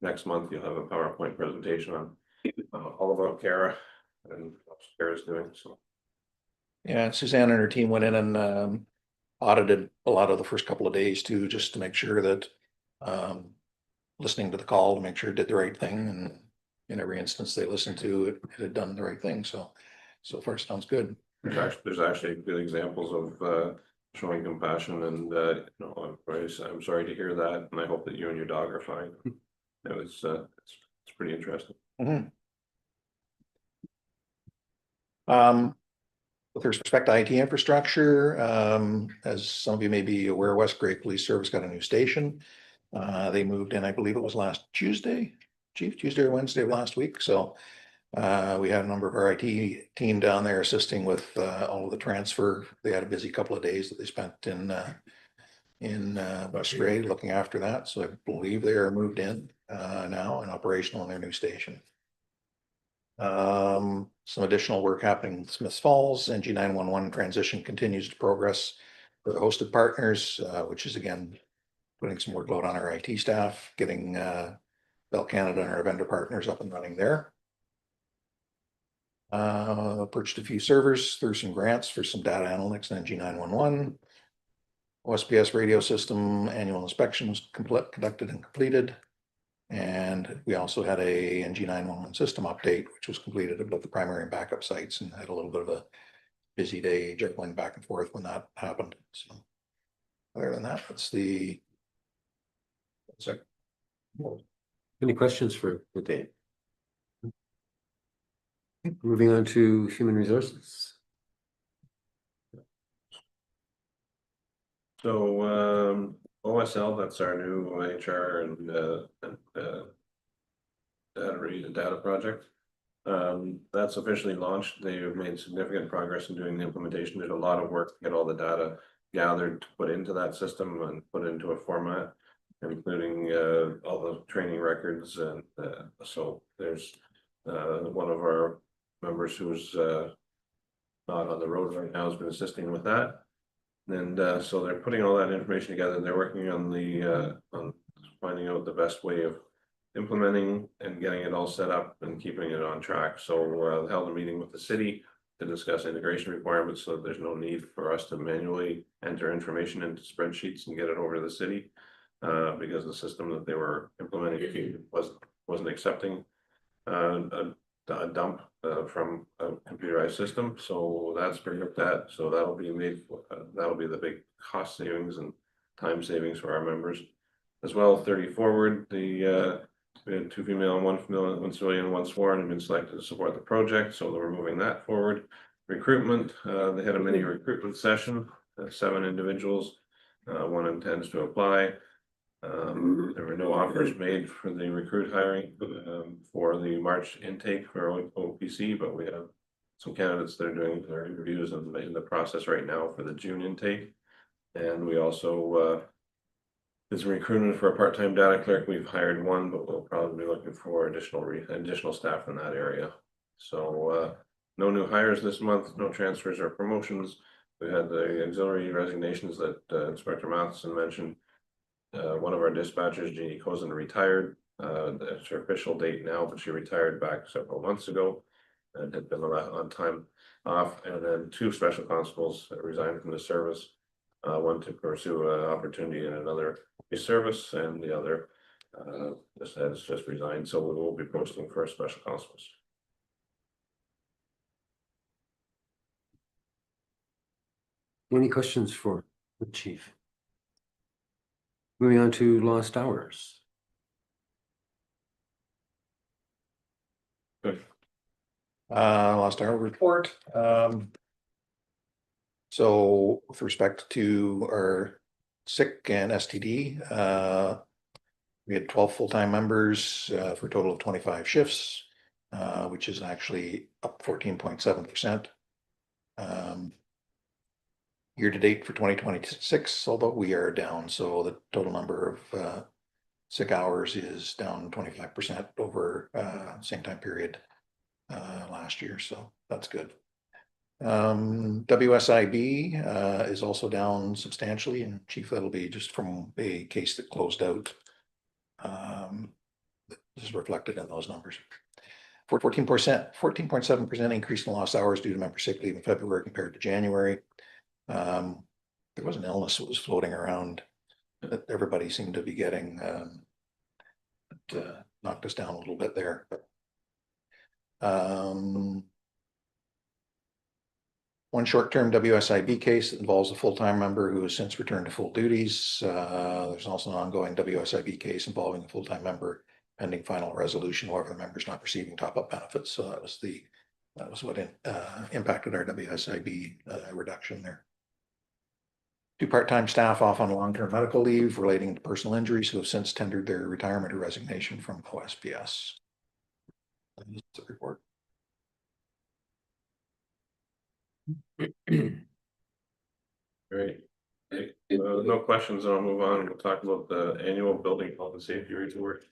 next month you'll have a PowerPoint presentation on all about Kara and what Kara's doing. So Yeah, Suzanne and her team went in and audited a lot of the first couple of days too, just to make sure that listening to the call to make sure it did the right thing, and in every instance they listened to it had done the right thing. So far sounds good. there's actually good examples of showing compassion and, you know, I'm sorry to hear that, and I hope that you and your dog are fine. It was, it's pretty interesting. Mhm. With respect to IT infrastructure, as some of you may be aware, West Gray Police Service got a new station. They moved in, I believe it was last Tuesday, Tuesday or Wednesday of last week, so. We had a number of our IT team down there assisting with all of the transfer. They had a busy couple of days that they spent in West Gray looking after that, so I believe they are moved in now and operational in their new station. Some additional work happening in Smiths Falls. NG 911 transition continues to progress for the hosted partners, which is again putting some workload on our IT staff, getting Bell Canada and our vendor partners up and running there. Purchased a few servers through some grants for some data analytics and NG 911. OSPS radio system annual inspections conducted and completed. And we also had a NG 911 system update, which was completed at both the primary and backup sites, and had a little bit of a busy day juggling back and forth when that happened. So other than that, that's the. Sorry. Any questions for Dave? Moving on to human resources. So, OSL, that's our new HR and data project. That's officially launched. They have made significant progress in doing the implementation. There's a lot of work to get all the data gathered to put into that system and put into a format, including all the training records. And so there's one of our members who's not on the road right now has been assisting with that. And so they're putting all that information together. They're working on on finding out the best way of implementing and getting it all set up and keeping it on track. So they held a meeting with the city to discuss integration requirements, so there's no need for us to manually enter information into spreadsheets and get it over to the city, because the system that they were implementing wasn't accepting a dump from a computerized system. So that's been looked at. So that'll be made. That'll be the big cost savings and time savings for our members as well. 30 forward, we had 2 female and 1 civilian, 1 sworn, have been selected to support the project. So we're moving that forward. Recruitment, they had a mini recruitment session, 7 individuals, 1 intends to apply. There were no offers made for the recruit hiring for the March intake for OPC, but we have some candidates that are doing their interviews and in the process right now for the June intake. And we also did some recruitment for a part-time data clerk. We've hired 1, but we'll probably be looking for additional staff in that area. So no new hires this month, no transfers or promotions. We had the auxiliary resignations that Inspector Matheson mentioned. One of our dispatchers, Jeannie Cozen, retired. That's her official date now, but she retired back several months ago and had been on time off. And then 2 special constables resigned from the service. One to pursue an opportunity in another service, and the other has just resigned. So we will be posting for special constables. Any questions for the chief? Moving on to lost hours. Good. Lost hour report. So with respect to our sick and STD, we had 12 full-time members for a total of 25 shifts, which is actually up 14.7%. Year to date for 2026, although we are down, so the total number of sick hours is down 25% over same time period last year, so that's good. WSIB is also down substantially, and chief, that'll be just from a case that closed out. This is reflected in those numbers. For 14.7% increase in lost hours due to member sick leave in February compared to January. There was an illness that was floating around that everybody seemed to be getting, that knocked us down a little bit there. One short-term WSIB case that involves a full-time member who has since returned to full duties. There's also an ongoing WSIB case involving a full-time member pending final resolution, however, the member's not receiving top-up benefits. So that was what impacted our WSIB reduction there. 2 part-time staff off on long-term medical leave relating to personal injuries who have since tendered their retirement or resignation from OSPS. That's the report. Great. No questions, I'll move on. We'll talk about the annual building health and safety report.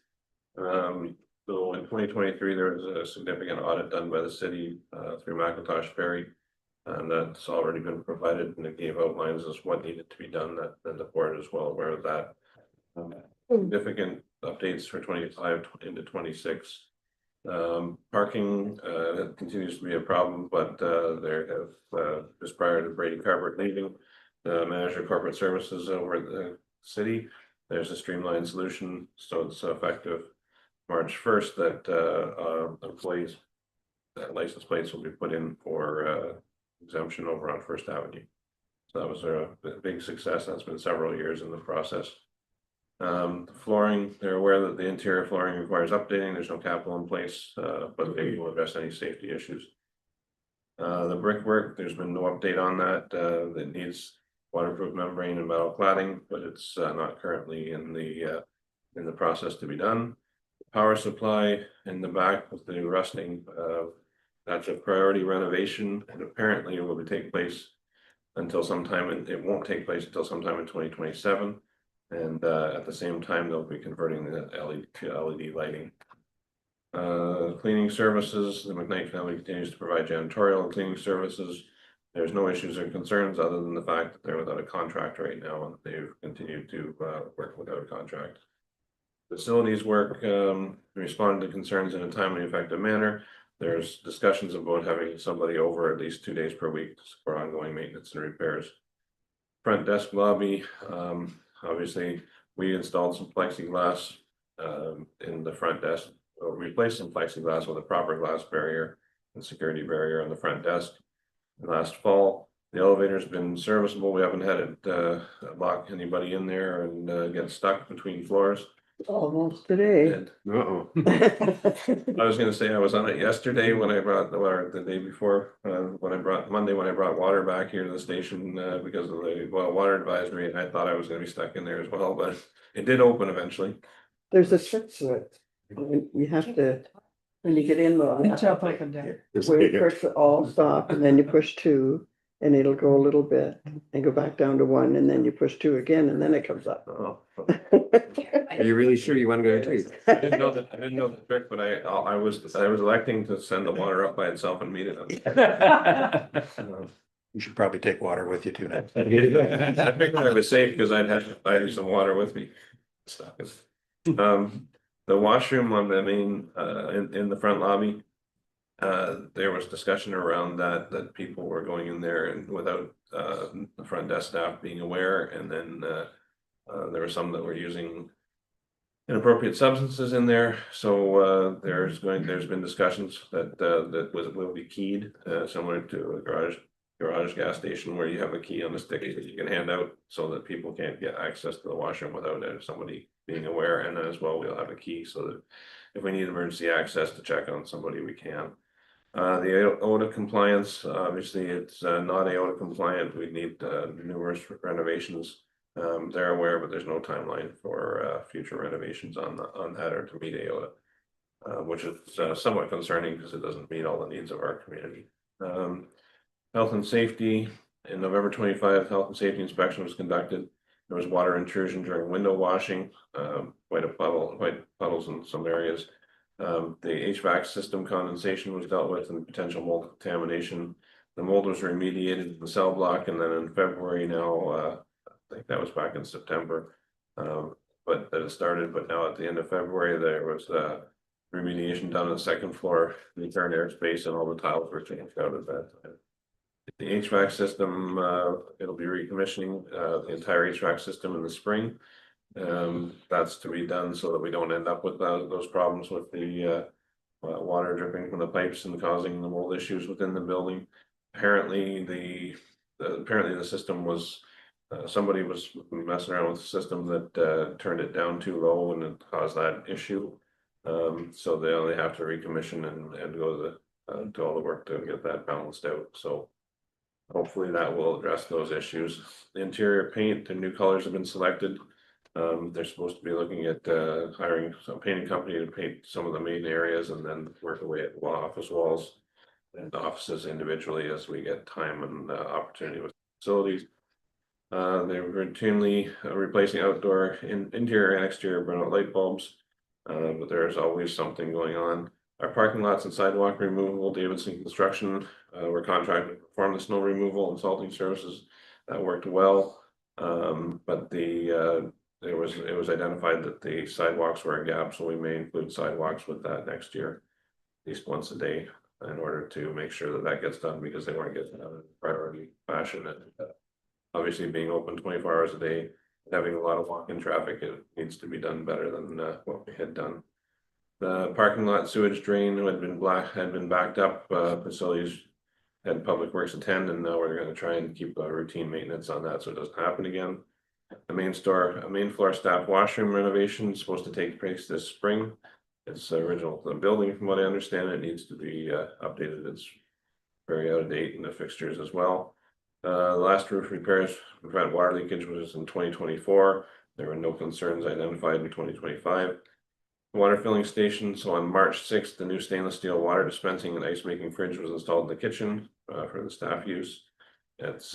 So in 2023, there was a significant audit done by the city through McIntosh Ferry. And that's already been provided, and it gave outlines as what needed to be done, that the board is well aware of that. Significant updates for 25 into 26. Parking continues to be a problem, but there have just prior to Brady Carpet leaving, the manager of corporate services over at the city, there's a streamlined solution, so it's effective March 1st that employees license plates will be put in for exemption over on First Avenue. So that was a big success. That's been several years in the process. Flooring, they're aware that the interior flooring requires updating. There's no capital in place, but they will address any safety issues. The brickwork, there's been no update on that. That needs waterproof membrane and metal cladding, but it's not currently in the process to be done. Power supply in the back with the rusting, that's a priority renovation, and apparently it will take place until sometime, and it won't take place until sometime in 2027. And at the same time, they'll be converting the LED to LED lighting. Cleaning services, the McKnight family continues to provide janitorial and cleaning services. There's no issues or concerns other than the fact that they're without a contract right now, and they've continued to work without a contract. Facilities work, respond to concerns in a timely, effective manner. There's discussions about having somebody over at least 2 days per week for ongoing maintenance and repairs. Front desk lobby, obviously we installed some plexiglass in the front desk, or replaced some plexiglass with a proper glass barrier and security barrier on the front desk. Last fall, the elevator's been serviceable. We haven't had it lock anybody in there and get stuck between floors. Almost today. And I was gonna say I was on it yesterday when I brought the day before, Monday when I brought water back here to the station because of the water advisory, and I thought I was gonna be stuck in there as well, but it did open eventually. There's a trick to it. You have to, when you get in though, where you push all stop and then you push 2 and it'll go a little bit and go back down to 1 and then you push 2 again and then it comes up. Oh, Are you really sure you want to go to? I didn't know the trick, but I was electing to send the water up by itself and meet it. You should probably take water with you too now. I figured I was safe because I had some water with me. The washroom on the main in the front lobby. There was discussion around that people were going in there and without the front desk staff being aware, and then there were some that were using inappropriate substances in there. So there's been discussions that will be keyed, similar to a garage gas station where you have a key on the stick that you can hand out so that people can't get access to the washroom without somebody being aware. And then as well, we'll have a key so that if we need emergency access to check on somebody, we can. The ODA compliance, obviously it's not AODA compliant. We need numerous renovations. They're aware, but there's no timeline for future renovations on that or to meet AODA, which is somewhat concerning because it doesn't meet all the needs of our community. Health and safety, in November 25, health and safety inspection was conducted. There was water intrusion during window washing, quite puddles in some areas. The HVAC system condensation was dealt with and potential mold contamination. The mold was remediated in the cell block, and then in February now, I think that was back in September, but that it started. But now at the end of February, there was remediation done on the second floor, the entire airspace, and all the tiles were changed out at that time. The HVAC system, it'll be recommissioning the entire HVAC system in the spring. That's to be done so that we don't end up with those problems with the water dripping from the pipes and causing the mold issues within the building. apparently the system was, somebody was messing around with the system that turned it down too low and it caused that issue. So they have to recommission and go to the, do all the work to get that balanced out, so. Hopefully that will address those issues. The interior paint, the new colors have been selected. They're supposed to be looking at hiring some painting company to paint some of the main areas and then work away at the office walls. And offices individually as we get time and opportunity with facilities. They're routinely replacing outdoor interior and exterior burnout light bulbs. But there's always something going on. Our parking lots and sidewalk removal, Davidson Construction, we're contracted to perform the snow removal and salting services. That worked well. But it was identified that the sidewalks were a gap, so we may include sidewalks with that next year. At least once a day in order to make sure that that gets done because they weren't getting done in priority fashion. And obviously being open 24 hours a day, having a lot of walk-in traffic, it needs to be done better than what we had done. The parking lot sewage drain had been backed up, facilities had public works attend, and now we're gonna try and keep routine maintenance on that so it doesn't happen again. The main floor staff washroom renovation is supposed to take place this spring. It's original to the building, from what I understand. It needs to be updated. It's very out of date in the fixtures as well. The last roof repairs to prevent water leakage was in 2024. There were no concerns identified in 2025. Water filling station. So on March 6th, the new stainless steel water dispensing and ice making fridge was installed in the kitchen for the staff use. It's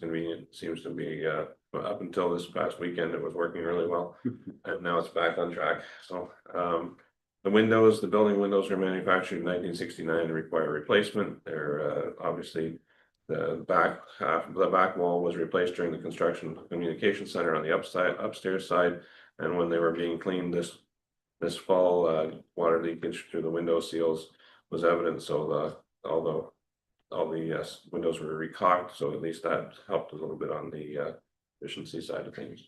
convenient. Seems to be up until this past weekend, it was working really well, and now it's back on track. So the building windows are manufactured in 1969 and require replacement. They're obviously the back wall was replaced during the construction of the communication center on the upstairs side, and when they were being cleaned this fall, water leakage through the window seals was evident. So all the windows were recocked, so at least that helped a little bit on the efficiency side of things.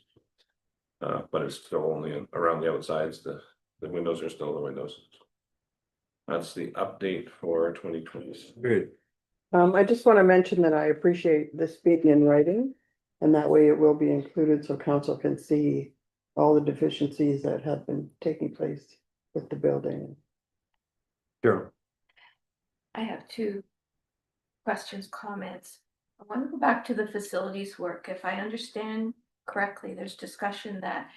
But it's still only around the outsides. The windows are still the windows. That's the update for 2020. Good. I just want to mention that I appreciate this being in writing, and that way it will be included so council can see all the deficiencies that have been taking place with the building. Sure. I have two questions, comments. I want to go back to the facilities work. If I understand correctly, there's discussion that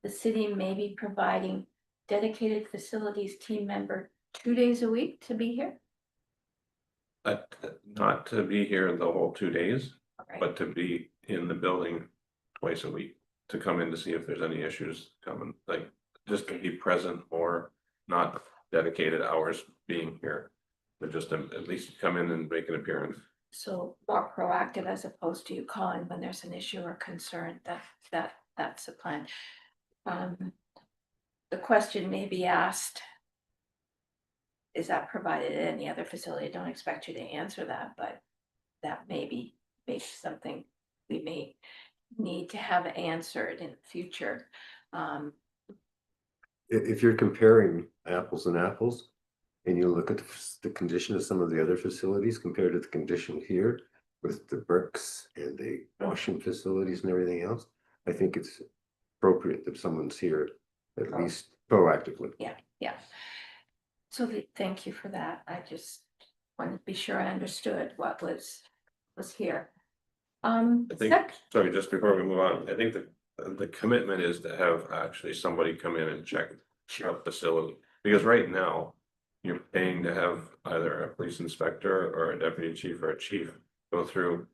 the city may be providing dedicated facilities team member 2 days a week to be here. Not to be here the whole 2 days, Right. but to be in the building twice a week, to come in to see if there's any issues coming, like just to be present or not dedicated hours being here. But just at least come in and make an appearance. So more proactive as opposed to you calling when there's an issue or concern. That's the plan. The question may be asked, is that provided at any other facility? I don't expect you to answer that, but that may be something we may need to have answered in the future. If you're comparing apples and apples, and you look at the condition of some of the other facilities compared to the condition here with the bricks and the washing facilities and everything else, I think it's appropriate that someone's here at least proactively. Yeah. So thank you for that. I just wanted to be sure I understood what was here. I think, sorry, just before we move on, I think the commitment is to have actually somebody come in and check out the facility. Because right now, you're paying to have either a police inspector or a deputy chief or a chief go through,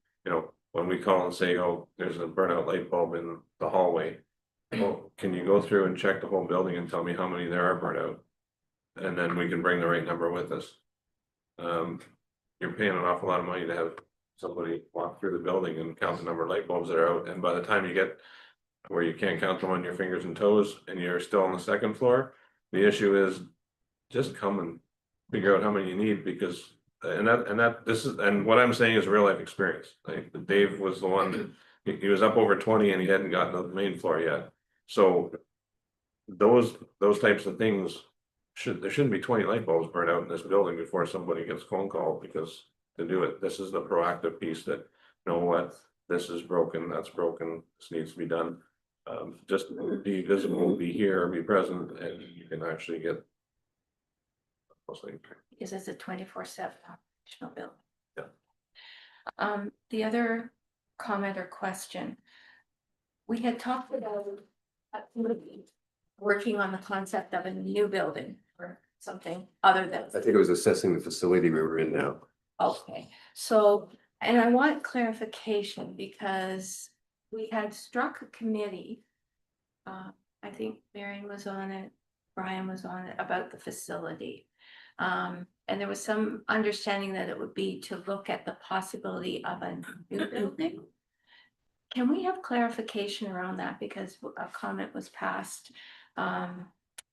when we call and say, oh, there's a burnout light bulb in the hallway. Well, can you go through and check the whole building and tell me how many there are burnt out? And then we can bring the right number with us. You're paying an awful lot of money to have somebody walk through the building and count the number of light bulbs that are out. And by the time you get where you can't count them on your fingers and toes and you're still on the second floor, the issue is just come and figure out how many you need, because and what I'm saying is real life experience. Like Dave was the one that he was up over 20 and he hadn't gotten to the main floor yet. So those types of things there shouldn't be 20 light bulbs burned out in this building before somebody gets a phone call, because to do it. This is the proactive piece that, you know what, this is broken, that's broken, this needs to be done. Just be visible, be here, be present, and you can actually get. Because it's a 24/7 operational building. Yeah. The other comment or question. We had talked about working on the concept of a new building or something other than. I think it was assessing the facility we were in now. Okay, so, and I want clarification because we had struck a committee. I think Marion was on it, Brian was on it about the facility. And there was some understanding that it would be to look at the possibility of a new building. Can we have clarification around that? Because a comment was passed. And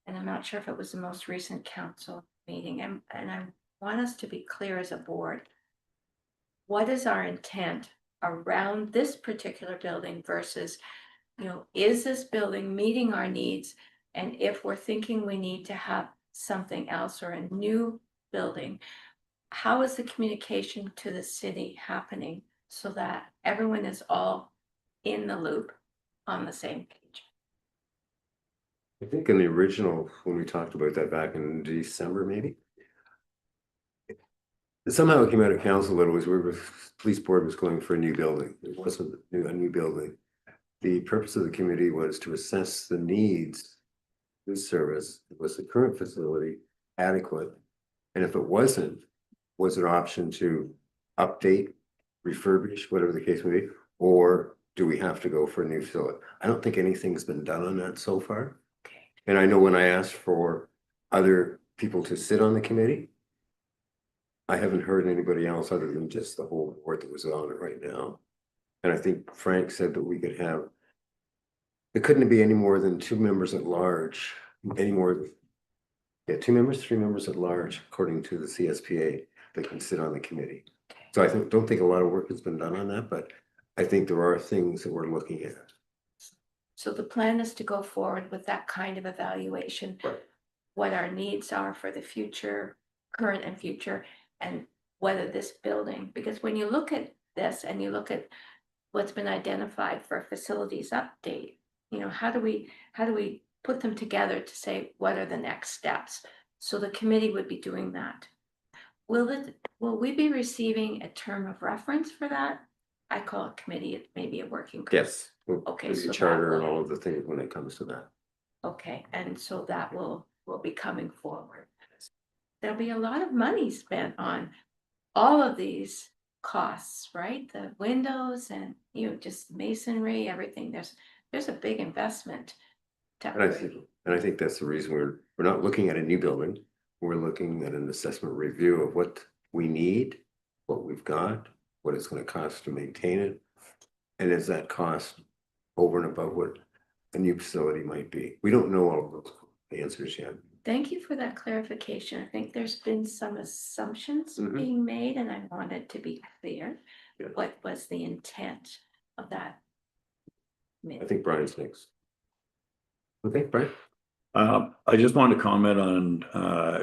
I'm not sure if it was the most recent council meeting, and I want us to be clear as a board. What is our intent around this particular building versus, you know, is this building meeting our needs? And if we're thinking we need to have something else or a new building, how is the communication to the city happening so that everyone is all in the loop on the same page? I think in the original, when we talked about that back in December, maybe. Somehow it came out of council that it was where the police board was going for a new building. It wasn't a new building. The purpose of the committee was to assess the needs of the service. Was the current facility adequate? And if it wasn't, was there an option to update, refurbish, whatever the case may be, or do we have to go for a new facility? I don't think anything's been done on that so far. Okay. And I know when I asked for other people to sit on the committee, I haven't heard anybody else other than just the whole board that was on it right now. And I think Frank said that we could have, it couldn't be any more than 2 members at large, any more. Yeah, 2 members, 3 members at large, according to the CSPA, that can sit on the committee. So I don't think a lot of work has been done on that, but I think there are things that we're looking at. So the plan is to go forward with that kind of evaluation. Right. What our needs are for the future, current and future, and whether this building, because when you look at this and you look at what's been identified for facilities update, you know, how do we put them together to say, what are the next steps? So the committee would be doing that. Will we be receiving a term of reference for that? I call it committee, it may be a working group. Yes. Okay, The so that charter and will- all of the things when it comes to that. Okay, and so that will be coming forward. There'll be a lot of money spent on all of these costs, right? The windows and, you know, just masonry, everything. There's a big investment. And I think that's the reason we're not looking at a new building. We're looking at an assessment review of what we need, what we've got, what it's going to cost to maintain it. And is that cost over and above what a new facility might be? We don't know all of the answers yet. Thank you for that clarification. I think there's been some assumptions Mhm. being made, and I wanted to be clear. Yeah. What was the intent of that? I think Brian's next. Okay, Brian? I just want to comment on,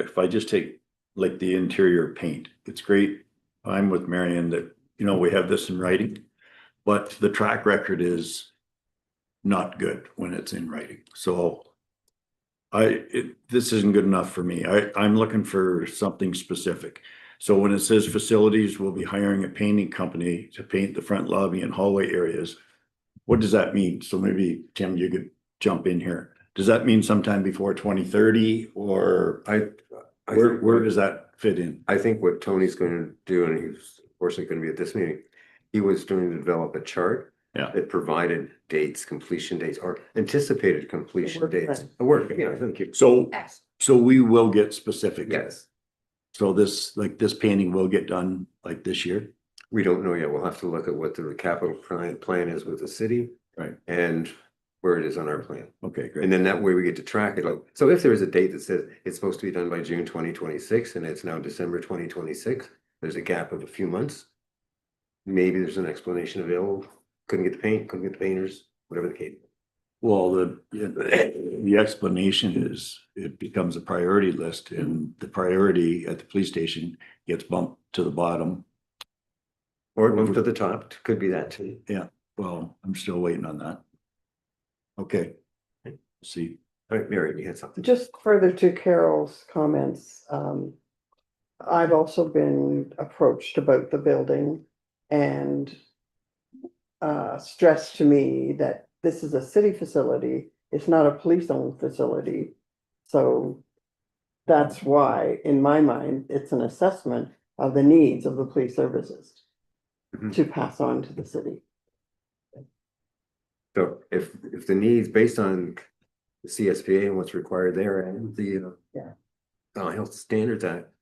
if I just take like the interior paint, it's great. I'm with Marion that, you know, we have this in writing, but the track record is not good when it's in writing. So this isn't good enough for me. I'm looking for something specific. So when it says facilities, we'll be hiring a painting company to paint the front lobby and hallway areas. What does that mean? So maybe Tim, you could jump in here. Does that mean sometime before 2030 or where does that fit in? I think what Tony's going to do, and he's unfortunately going to be at this meeting, he was going to develop a chart. Yeah. That provided dates, completion dates, or anticipated completion work dates. plan. A work, yeah, thank you. So Excellent. we will get specific. Yes, So this painting will get done like this year? we don't know yet. We'll have to look at what the capital plan is with the city. Right. And where it is on our plan. Okay, great. And then that way we get to track it. Like, so if there is a date that says it's supposed to be done by June 2026 and it's now December 2026, there's a gap of a few months. Maybe there's an explanation available. Couldn't get the paint, couldn't get the painters, whatever the case. Well, the explanation is it becomes a priority list and the priority at the police station gets bumped to the bottom Or move to the top, could be that too. Well, I'm still waiting on that. Okay. See, All right, Mary, you had something? Just further to Carol's comments, I've also been approached about the building and stressed to me that this is a city facility, it's not a police-owned facility. So that's why, in my mind, it's an assessment of the needs of the police services Mhm. to pass on to the city. So if the needs based on the CSPA and what's required there and the Yeah. Health Standards Act,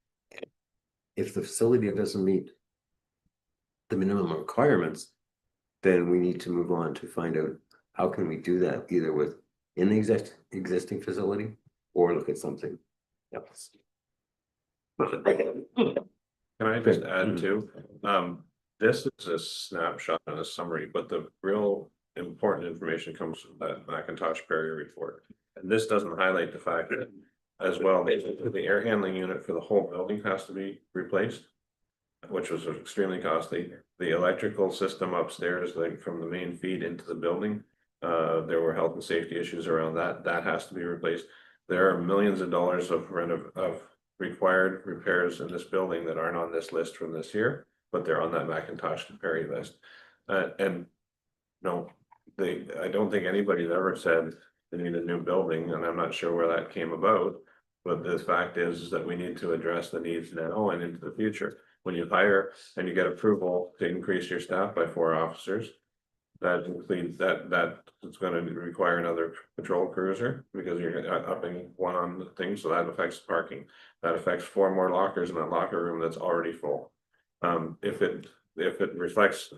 if the facility doesn't meet the minimum requirements, then we need to move on to find out how can we do that, either with in the existing facility or look at something else. Can I just Okay. add too? This is a snapshot and a summary, but the real important information comes from that Macintosh Perry report. And this doesn't highlight the fact that as well, the air handling unit for the whole building has to be replaced, which was extremely costly. The electrical system upstairs, like from the main feed into the building, there were health and safety issues around that. That has to be replaced. There are millions of dollars of required repairs in this building that aren't on this list from this year, but they're on that Macintosh Perry list. And no, I don't think anybody's ever said they need a new building, and I'm not sure where that came about. But the fact is that we need to address the needs now and into the future. When you hire and you get approval to increase your staff by 4 officers, that includes that it's gonna require another patrol cruiser because you're upping one on the thing, so that affects parking. That affects 4 more lockers in that locker room that's already full. If it reflects,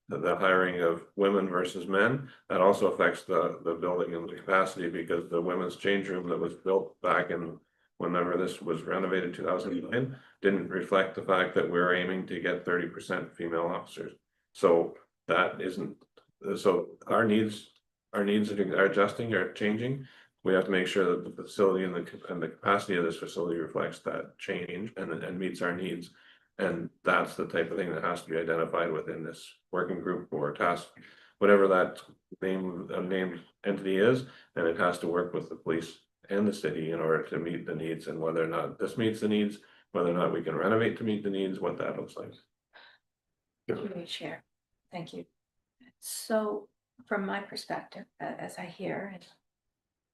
the hiring of women versus men, that also affects the building and the capacity, because the women's change room that was built back in whenever this was renovated 2009 didn't reflect the fact that we're aiming to get 30% female officers. So that isn't, so our needs are adjusting, are changing. We have to make sure that the facility and the capacity of this facility reflects that change and meets our needs. And that's the type of thing that has to be identified within this working group or task, whatever that named entity is, and it has to work with the police and the city in order to meet the needs, and whether or not this meets the needs, whether or not we can renovate to meet the needs, what that looks like. Through you, Chair. Thank you. So from my perspective, as I hear and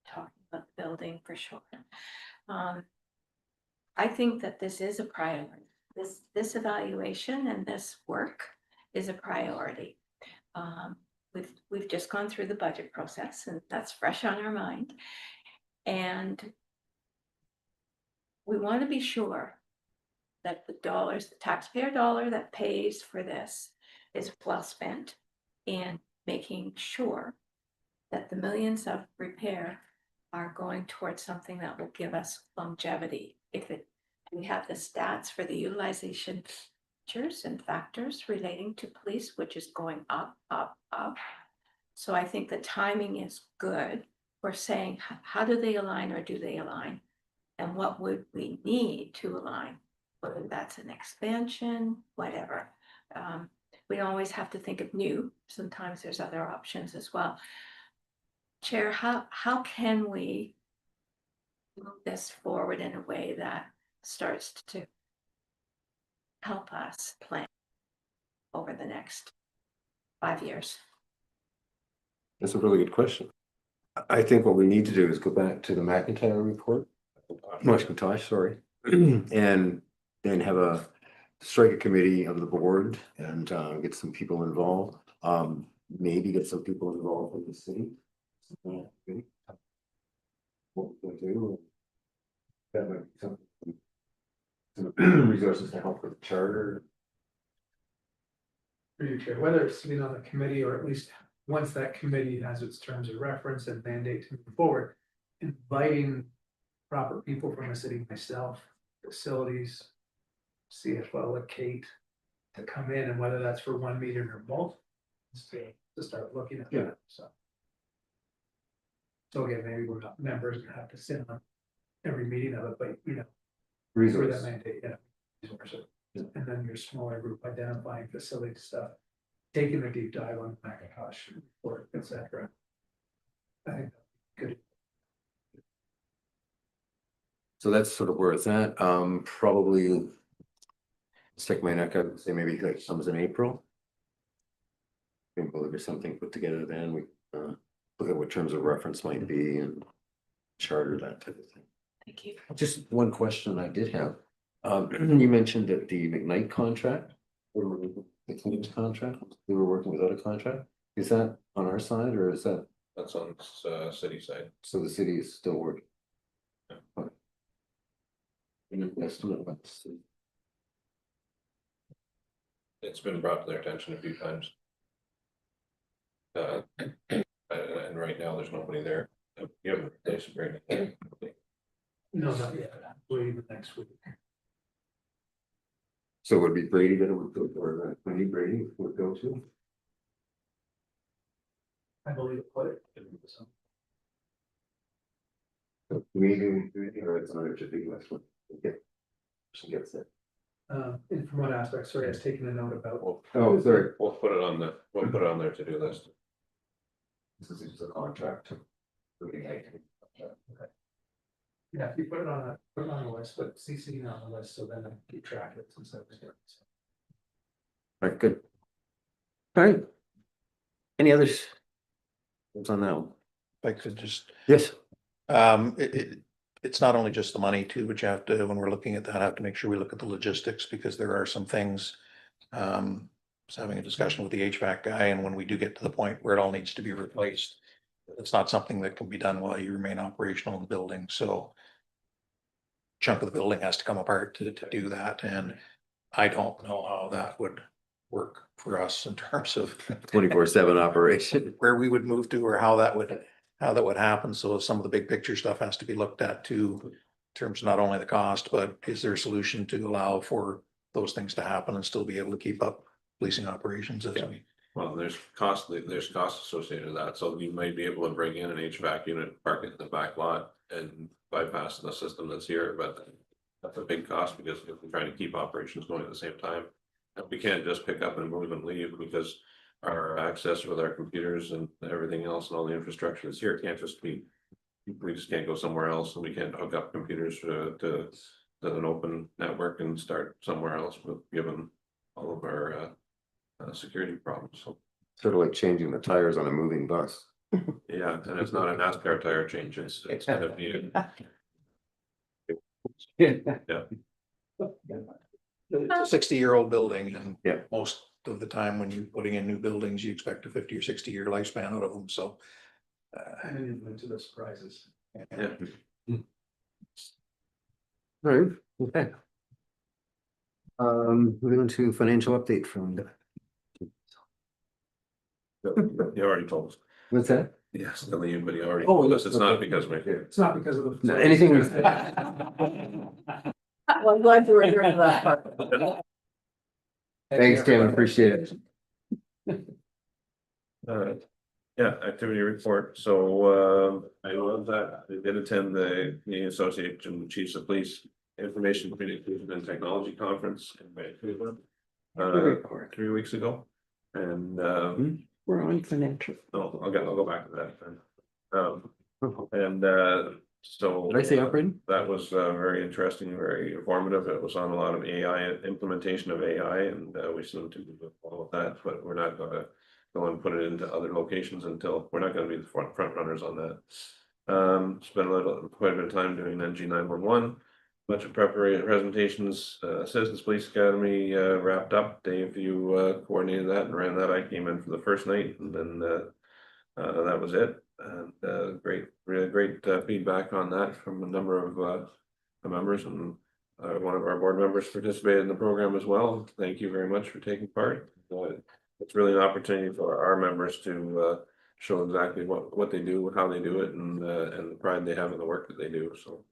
talking about the building for sure, I think that this is a priority. This evaluation and this work is a priority. We've just gone through the budget process, and that's fresh on our mind. And we want to be sure that the taxpayer dollar that pays for this is well spent in making sure that the millions of repair are going towards something that will give us longevity. We have the stats for the utilization features and factors relating to police, which is going up, up, up. So I think the timing is good. We're saying, how do they align, or do they align? And what would we need to align? Whether that's an expansion, whatever. We always have to think of new. Sometimes there's other options as well. Chair, how can we move this forward in a way that starts to help us plan over the next 5 years? That's a really good question. I think what we need to do is go back to the McIntyre report, Macintosh, sorry, and then have strike a committee of the board and get some people involved. Maybe get some people involved with the city. What we can do. That might be some resources to help with the charter. Through your chair, whether it's sitting on the committee, or at least once that committee has its terms of reference and mandate to move forward, inviting proper people from the city, myself, facilities, CFO, like Kate, to come in, and whether that's for one meeting or both, to start looking at that, so. So again, maybe we're not members and have to sit on every meeting of it, but for that Resource. mandate, resource. and then your smaller group identifying facility stuff. Taking a deep dive on Macintosh report, et cetera. I think good. So that's sort of where it's at. Probably stick my neck out and say maybe like comes in April. Maybe there'll be something put together then. We look at what terms of reference might be and charter that type of thing. Thank you. Just one question I did have. You mentioned that the McKnight contract, or the Cleans contract, we were working without a contract. Is that on our side or is that, That's on city side. so the city is still working? Okay. Any estimate about the city? It's been brought to their attention a few times. And right now, there's nobody there. You have a place to bring it. No, not yet. Wait the next week. So it would be Brady that it would go, or Wendy Brady would go to? I believe put it. So we do, or it's not a big list one. She gets it. And from what aspect, sorry, I was taking a note about. Oh, sorry. We'll put it on their to-do list. This is just a contract. Yeah, if you put it on the list, but CC on the list, so then I can keep track of it since I was here. All right, good. All right. Any others? What's on that one? If I could just, Yes. it's not only just the money too, but you have to, when we're looking at that, have to make sure we look at the logistics, because there are some things. I was having a discussion with the HVAC guy, and when we do get to the point where it all needs to be replaced, it's not something that can be done while you remain operational in the building, so. Chunk of the building has to come apart to do that, and I don't know how that would work for us in terms of 24/7 operation. where we would move to, or how that would happen. So some of the big picture stuff has to be looked at too, in terms of not only the cost, but is there a solution to allow for those things to happen and still be able to keep up policing operations as we. Well, there's costs associated with that, so you might be able to bring in an HVAC unit, park it in the back lot and bypass the system that's here, but. That's a big cost because we're trying to keep operations going at the same time. And we can't just pick up and move and leave because our access with our computers and everything else and all the infrastructure that's here can't just be. We just can't go somewhere else, and we can't hook up computers to an open network and start somewhere else, with given all of our security problems. So Sort of like changing the tires on a moving bus. yeah, and it's not a NASCAR tire change, it's gonna be. Yeah. It's a 60-year-old building, and Yeah. most of the time when you're putting in new buildings, you expect a 50 or 60-year lifespan out of them, so. And then into the surprises. Yeah. All right, okay. Moving on to financial update from. You already told us. What's that? Yes, but you already Oh, told us, it's not okay. because we. It's not because of the. No, anything with- Well, I'm glad you were here for that part. Thanks, Tim, appreciate it. Yeah, activity report, so I love that, I did attend the Canadian Association of Chiefs of Police Information Communication and Technology Conference in Vancouver. Report. 3 weeks ago, and We're on financial. I'll go back to that then. And so. Did I say operating? That was very interesting, very informative. It was on a lot of AI, implementation of AI, and we seem to do all of that, but we're not gonna go and put it into other locations until, we're not gonna be the front runners on that. Spent quite a bit of time doing NG 911, bunch of preparation presentations, Citizens Police Academy wrapped up. Dave, you coordinated that and ran that. I came in for the first night, and then that was it. And really great feedback on that from a number of members, and one of our board members participated in the program as well. Thank you very much for taking part. It's really an opportunity for our members to show exactly what they do, how they do it, and the pride they have in the work that they do. So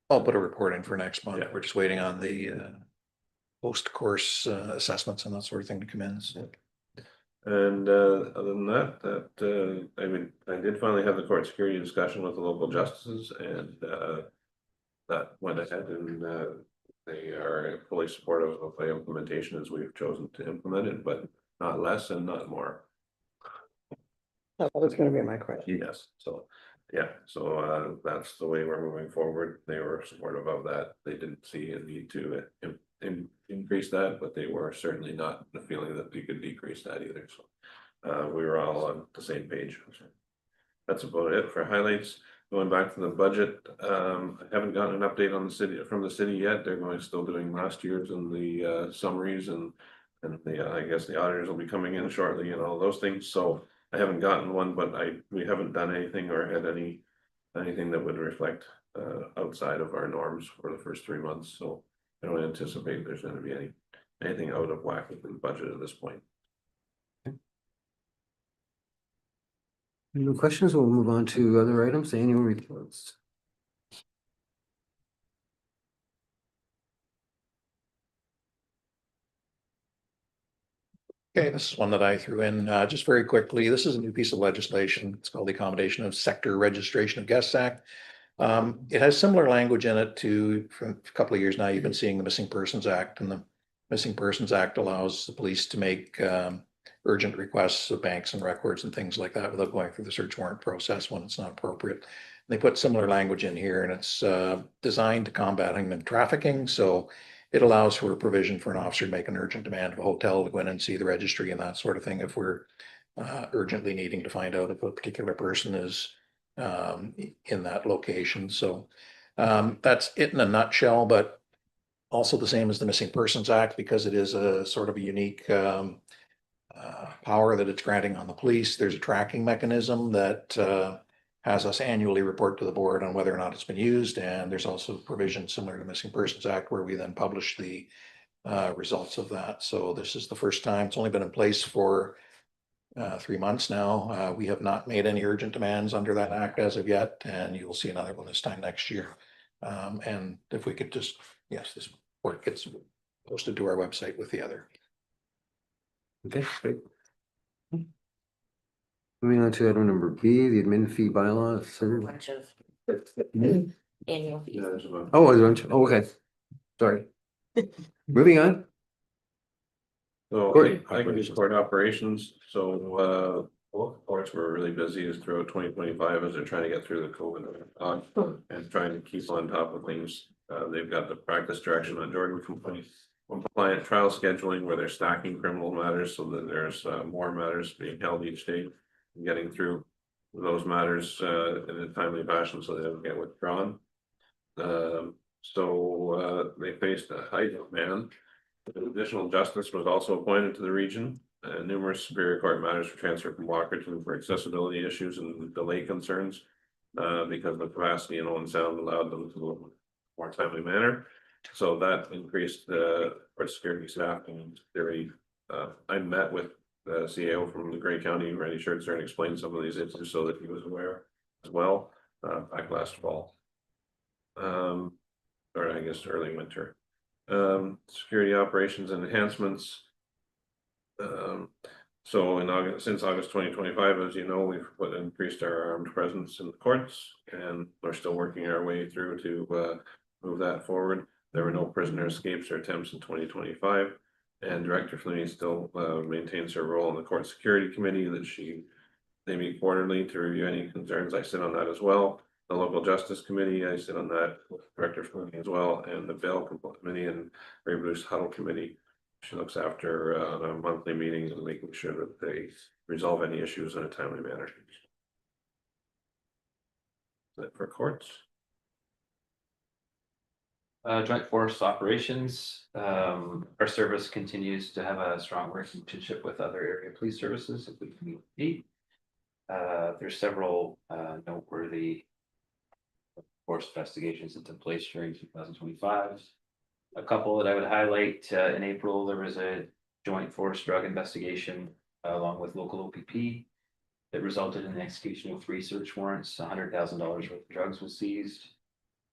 I'll put a report in for next month. Yeah. We're just waiting on the post-course assessments and that sort of thing to come in, so. And other than that, I did finally have the court security discussion with the local justices, and that went ahead, and they are fully supportive of the implementation as we've chosen to implement it, but not less and not more. That was gonna be my question. Yes, so, yeah, so that's the way we're moving forward. They were supportive of that. They didn't see a need to increase that, but they were certainly not the feeling that we could decrease that either, so. We were all on the same page. That's about it for highlights. Going back to the budget, I haven't gotten an update on the city, from the city yet. They're going, still doing last year's and the summaries and the, I guess the auditors will be coming in shortly and all those things, so I haven't gotten one, but we haven't done anything or had anything that would reflect outside of our norms for the first 3 months, so I don't anticipate there's gonna be anything out of whack with the budget at this point. No questions, we'll move on to other items, annual reports. Okay, this is one that I threw in just very quickly. This is a new piece of legislation. It's called the Accommodation of Sector Registration of Guests Act. It has similar language in it to, for a couple of years now, you've been seeing the Missing Persons Act, and the Missing Persons Act allows the police to make urgent requests of banks and records and things like that without going through the search warrant process when it's not appropriate. They put similar language in here, and it's designed to combat human trafficking. So it allows for a provision for an officer to make an urgent demand of a hotel to go in and see the registry and that sort of thing if we're urgently needing to find out if a particular person is in that location. So that's it in a nutshell, but also the same as the Missing Persons Act, because it is a sort of a unique power that it's granting on the police. There's a tracking mechanism that has us annually report to the board on whether or not it's been used. And there's also provision similar to the Missing Persons Act where we then publish the results of that. So this is the first time. It's only been in place for 3 months now. We have not made any urgent demands under that act as of yet, and you'll see another one this time next year. And if we could just, yes, this report gets posted to our website with the other. Okay, great. Moving on to item number B, the admin fee bylaw. Bunch of annual fees. Yeah, there's about- Oh, okay, sorry. Moving on. So Court I can do court operations, so both courts were really busy throughout 2025 as they're trying to get through the COVID and trying to keep on top of things. They've got the practice direction on Jordan compliant trial scheduling where they're stacking criminal matters so that there's more matters being held each day and getting through those matters in a timely fashion so they don't get withdrawn. So they faced a high demand. Additional justice was also appointed to the region. Numerous Superior Court matters were transferred from Walkerton for accessibility issues and delay concerns because the capacity in Owen Sound allowed them to move in a more timely manner. So that increased the court security staff and theory. I met with the CAO from the Grey County, Randy Schertzer, and explained some of these issues so that he was aware as well back last fall. Or I guess early winter. Security operations and enhancements. So in August, since August 2025, as you know, we've increased our armed presence in the courts, and we're still working our way through to move that forward. There were no prisoner escapes or attempts in 2025, and Director Fleming still maintains her role on the Court Security Committee that they meet quarterly to review any concerns. I sit on that as well. The Local Justice Committee, I sit on that with Director Fleming as well, and the Bail Committee and Ray Bruce Huddle Committee. She looks after monthly meetings and making sure that they resolve any issues in a timely manner. That for courts. Joint force operations, our service continues to have a strong relationship with other area police services, including the there's several noteworthy force investigations that took place during 2025. A couple that I would highlight, in April, there was a joint force drug investigation along with local OPP that resulted in the execution of 3 search warrants. $100,000 worth of drugs was seized,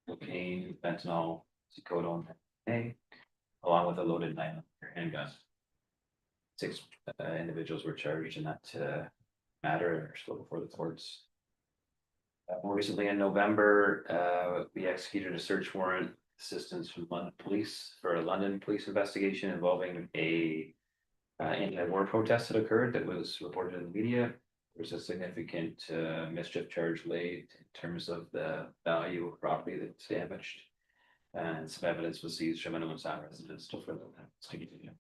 cocaine, fentanyl, Cicodone, along with a loaded 9mm handgun. 6 individuals were charged in that matter and are still before the courts. More recently in November, we executed a search warrant assistance from London Police for a London police investigation involving a anti-war protest that occurred that was reported in the media. There's a significant mischief charge laid in terms of the value of property that's damaged. And some evidence was seized from anyone's residence to further investigation.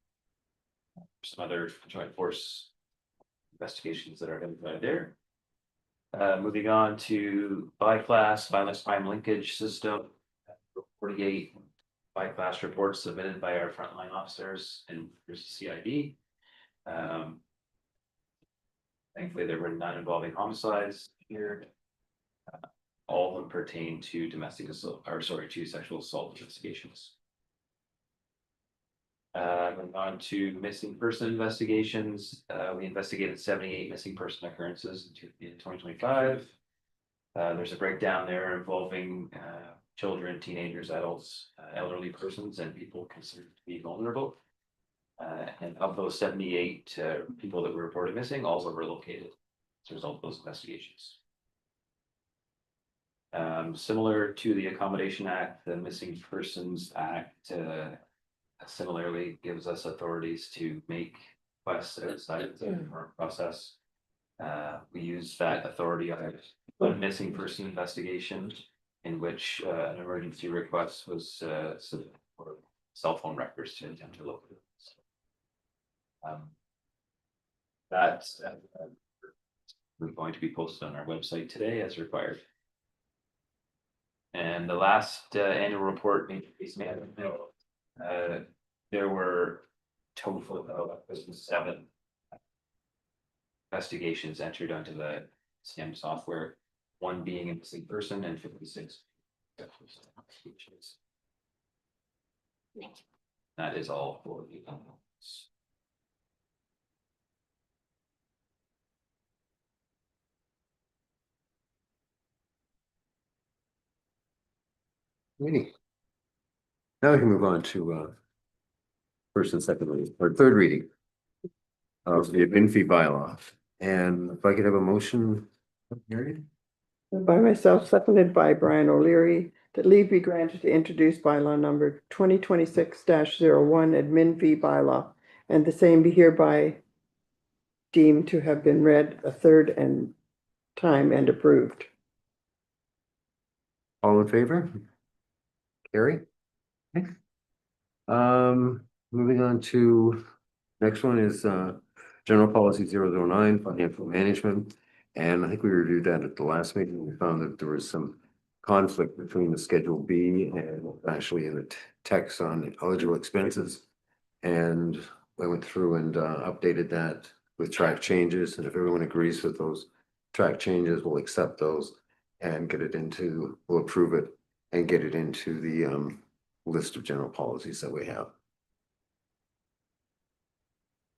Some other joint force investigations that are identified there. Moving on to by-class violence crime linkage system. 48 by-class reports submitted by our frontline officers and there's CID. Thankfully, there were none involving homicides here. All of them pertain to domestic assault, or sorry, to sexual assault investigations. Moving on to missing person investigations. We investigated 78 missing person occurrences in 2025. There's a breakdown there involving children, teenagers, adults, elderly persons, and people considered to be vulnerable. And of those 78 people that were reported missing, all were located as a result of those investigations. Similar to the Accommodation Act, the Missing Persons Act similarly gives us authorities to make requests outside of the current process. We use that authority on a missing person investigation in which an emergency request was submitted for cell phone records to attempt to locate. That's going to be posted on our website today as required. And the last annual report, there were total of 7 investigations entered onto the STEM software, 1 being a missing person and 56. That is all for the animals. Reading. Now we can move on to first and second reading, or third reading of the admin fee bylaw. And if I could have a motion, Mary? By myself, seconded by Brian O'Leary, that leave be granted to introduce bylaw number 2026-01 admin fee bylaw, and the same be hereby deemed to have been read a third time and approved. All in favor? Carrie? Okay. Moving on to, next one is general policy 009, financial management. And I think we reviewed that at the last meeting. We found that there was some conflict between the Schedule B and actually in the text on eligible expenses. And I went through and updated that with track changes. And if everyone agrees with those track changes, we'll accept those and get it into, we'll approve it and get it into the list of general policies that we have.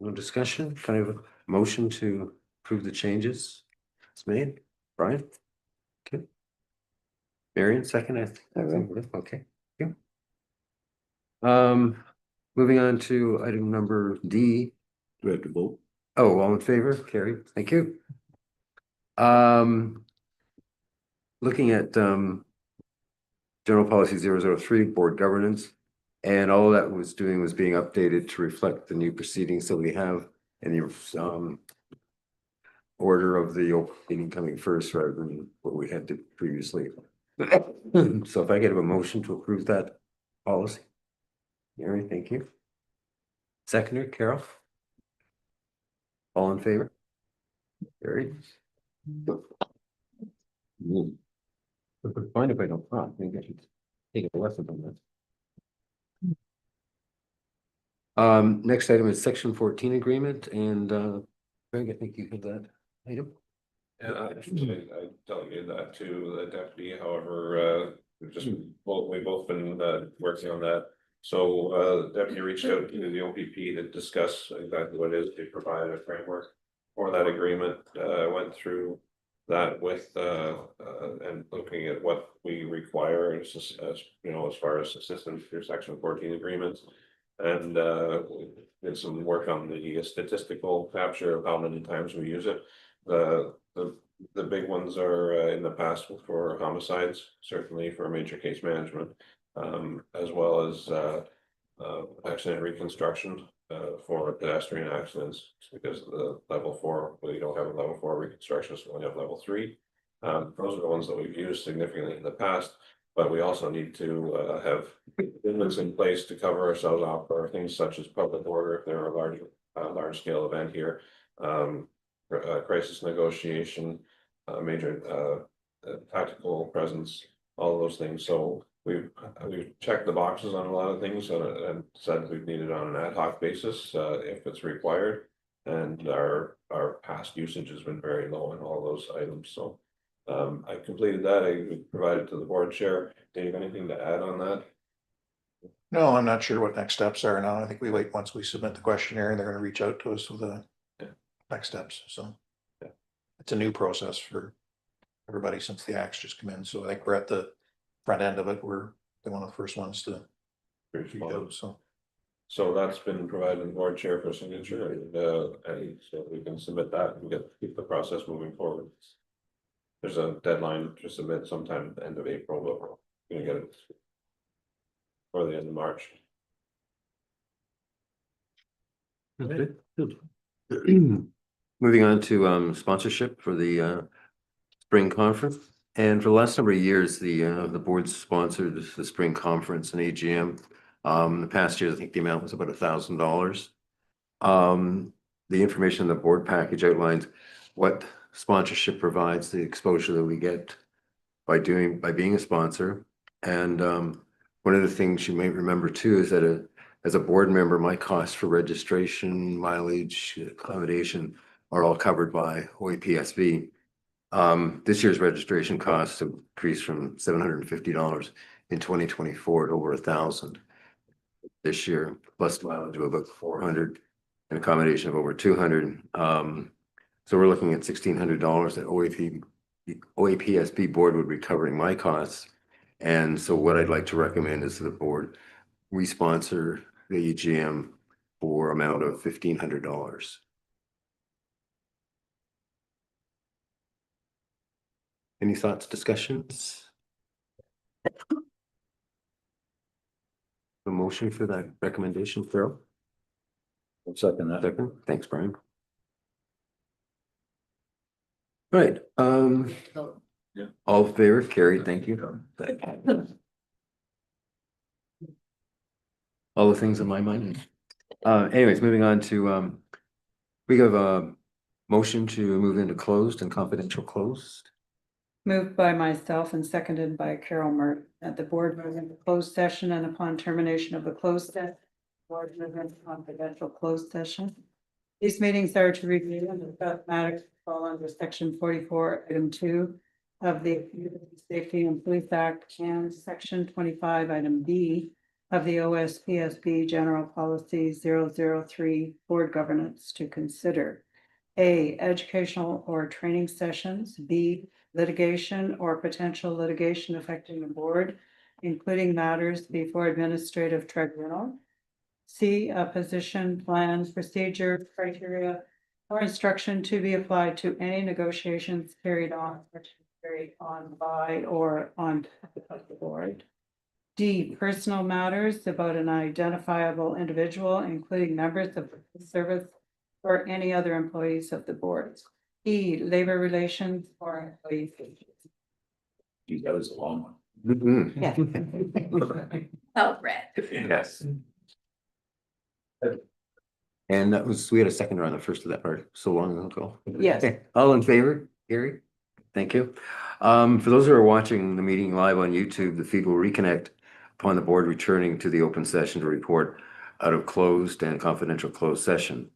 No discussion, kind of a motion to approve the changes. It's made. Brian? Okay. Marion, second, I think. Okay. Yeah. Moving on to item number D. Do we have to vote? Oh, all in favor? Carrie, thank you. Looking at general policy 003, board governance. And all that was doing was being updated to reflect the new proceedings that we have in the order of the open meeting coming first rather than what we had to previously. So if I get a motion to approve that policy. Mary, thank you. Seconder, Carol. All in favor? Carried. Fine if I don't talk, maybe I should take a lesson from that. Next item is section 14 agreement and Greg, I think you have that item. And I delegated that to the deputy, however, we've both been working on that. So the deputy reached out to the OPP to discuss exactly what it is. They provided a framework for that agreement. Went through that with and looking at what we require as you know, as far as assistance through section 14 agreements. And we did some work on the statistical capture of how many times we use it. The big ones are in the past for homicides, certainly for major case management. as well as accident reconstruction for pedestrian accidents, because of the level 4, we don't have a level 4 reconstruction, so we only have level 3. Those are the ones that we've used significantly in the past, but we also need to have limits in place to cover ourselves off for things such as public order, if there are large scale event here. Crisis negotiation, major tactical presence, all of those things. So we've checked the boxes on a lot of things and said we've needed on an ad hoc basis if it's required. And our past usage has been very low in all those items. So I completed that. I provided to the board chair. Dave, anything to add on that? No, I'm not sure what next steps are now. I think we wait once we submit the questionnaire and they're gonna reach out to us with the next steps, so. Yeah. It's a new process for everybody since the acts just come in, so I think we're at the front end of it. We're one of the first ones to reach out, so. So that's been provided to the board chair for signature, and so we can submit that and keep the process moving forward. There's a deadline to submit sometime at the end of April, but we're gonna get it for the end of March. Good. Moving on to sponsorship for the spring conference. And for the last number of years, the board sponsored the spring conference and AGM. The past years, I think the amount was about $1,000. The information in the board package outlines what sponsorship provides, the exposure that we get by being a sponsor. And one of the things you might remember too is that as a board member, my costs for registration, mileage, accommodation are all covered by OSPSB. This year's registration costs have increased from $750 in 2024 to over $1,000 this year, plus mileage of about 400 and accommodation of over 200. So we're looking at $1,600 that OAPSB board would be covering my costs. And so what I'd like to recommend is to the board, we sponsor the EGM for amount of $1,500. Any thoughts, discussions? A motion for that recommendation, Phil? I'll second that. Second, thanks, Brian. Right, Yeah. all in favor, carried, thank you. All the things in my mind. Anyways, moving on to, we have a motion to move into closed and confidential closed. Moved by myself and seconded by Carol Mert, that the board move into closed session, and upon termination of the closed session, board move into confidential closed session. These meetings are to review and discuss matters that fall under section 44, item 2 of the Community Safety and Police Act and section 25, item B of the OSPSB General Policy 003 Board Governance to consider. A, educational or training sessions. B, litigation or potential litigation affecting the board, including matters before administrative tribunal. C, a position, plans, procedure, criteria, or instruction to be applied to any negotiations carried on by or on behalf of the board. D, personal matters about an identifiable individual, including members of the service or any other employees of the board. E, labor relations or employee safety. Gee, that was a long one. Mhm. Well read. Yes. And that was, we had a second on the first of that part so long ago. Yes. Okay, all in favor, Gary? Thank you. For those who are watching the meeting live on YouTube, the feed will reconnect upon the board returning to the open session to report out of closed and confidential closed session.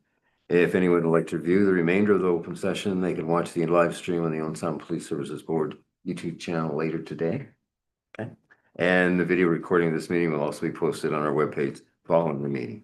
If anyone would like to view the remainder of the open session, they can watch the live stream on the Owen Sound Police Services Board YouTube channel later today. Okay. And the video recording of this meeting will also be posted on our webpage following the meeting.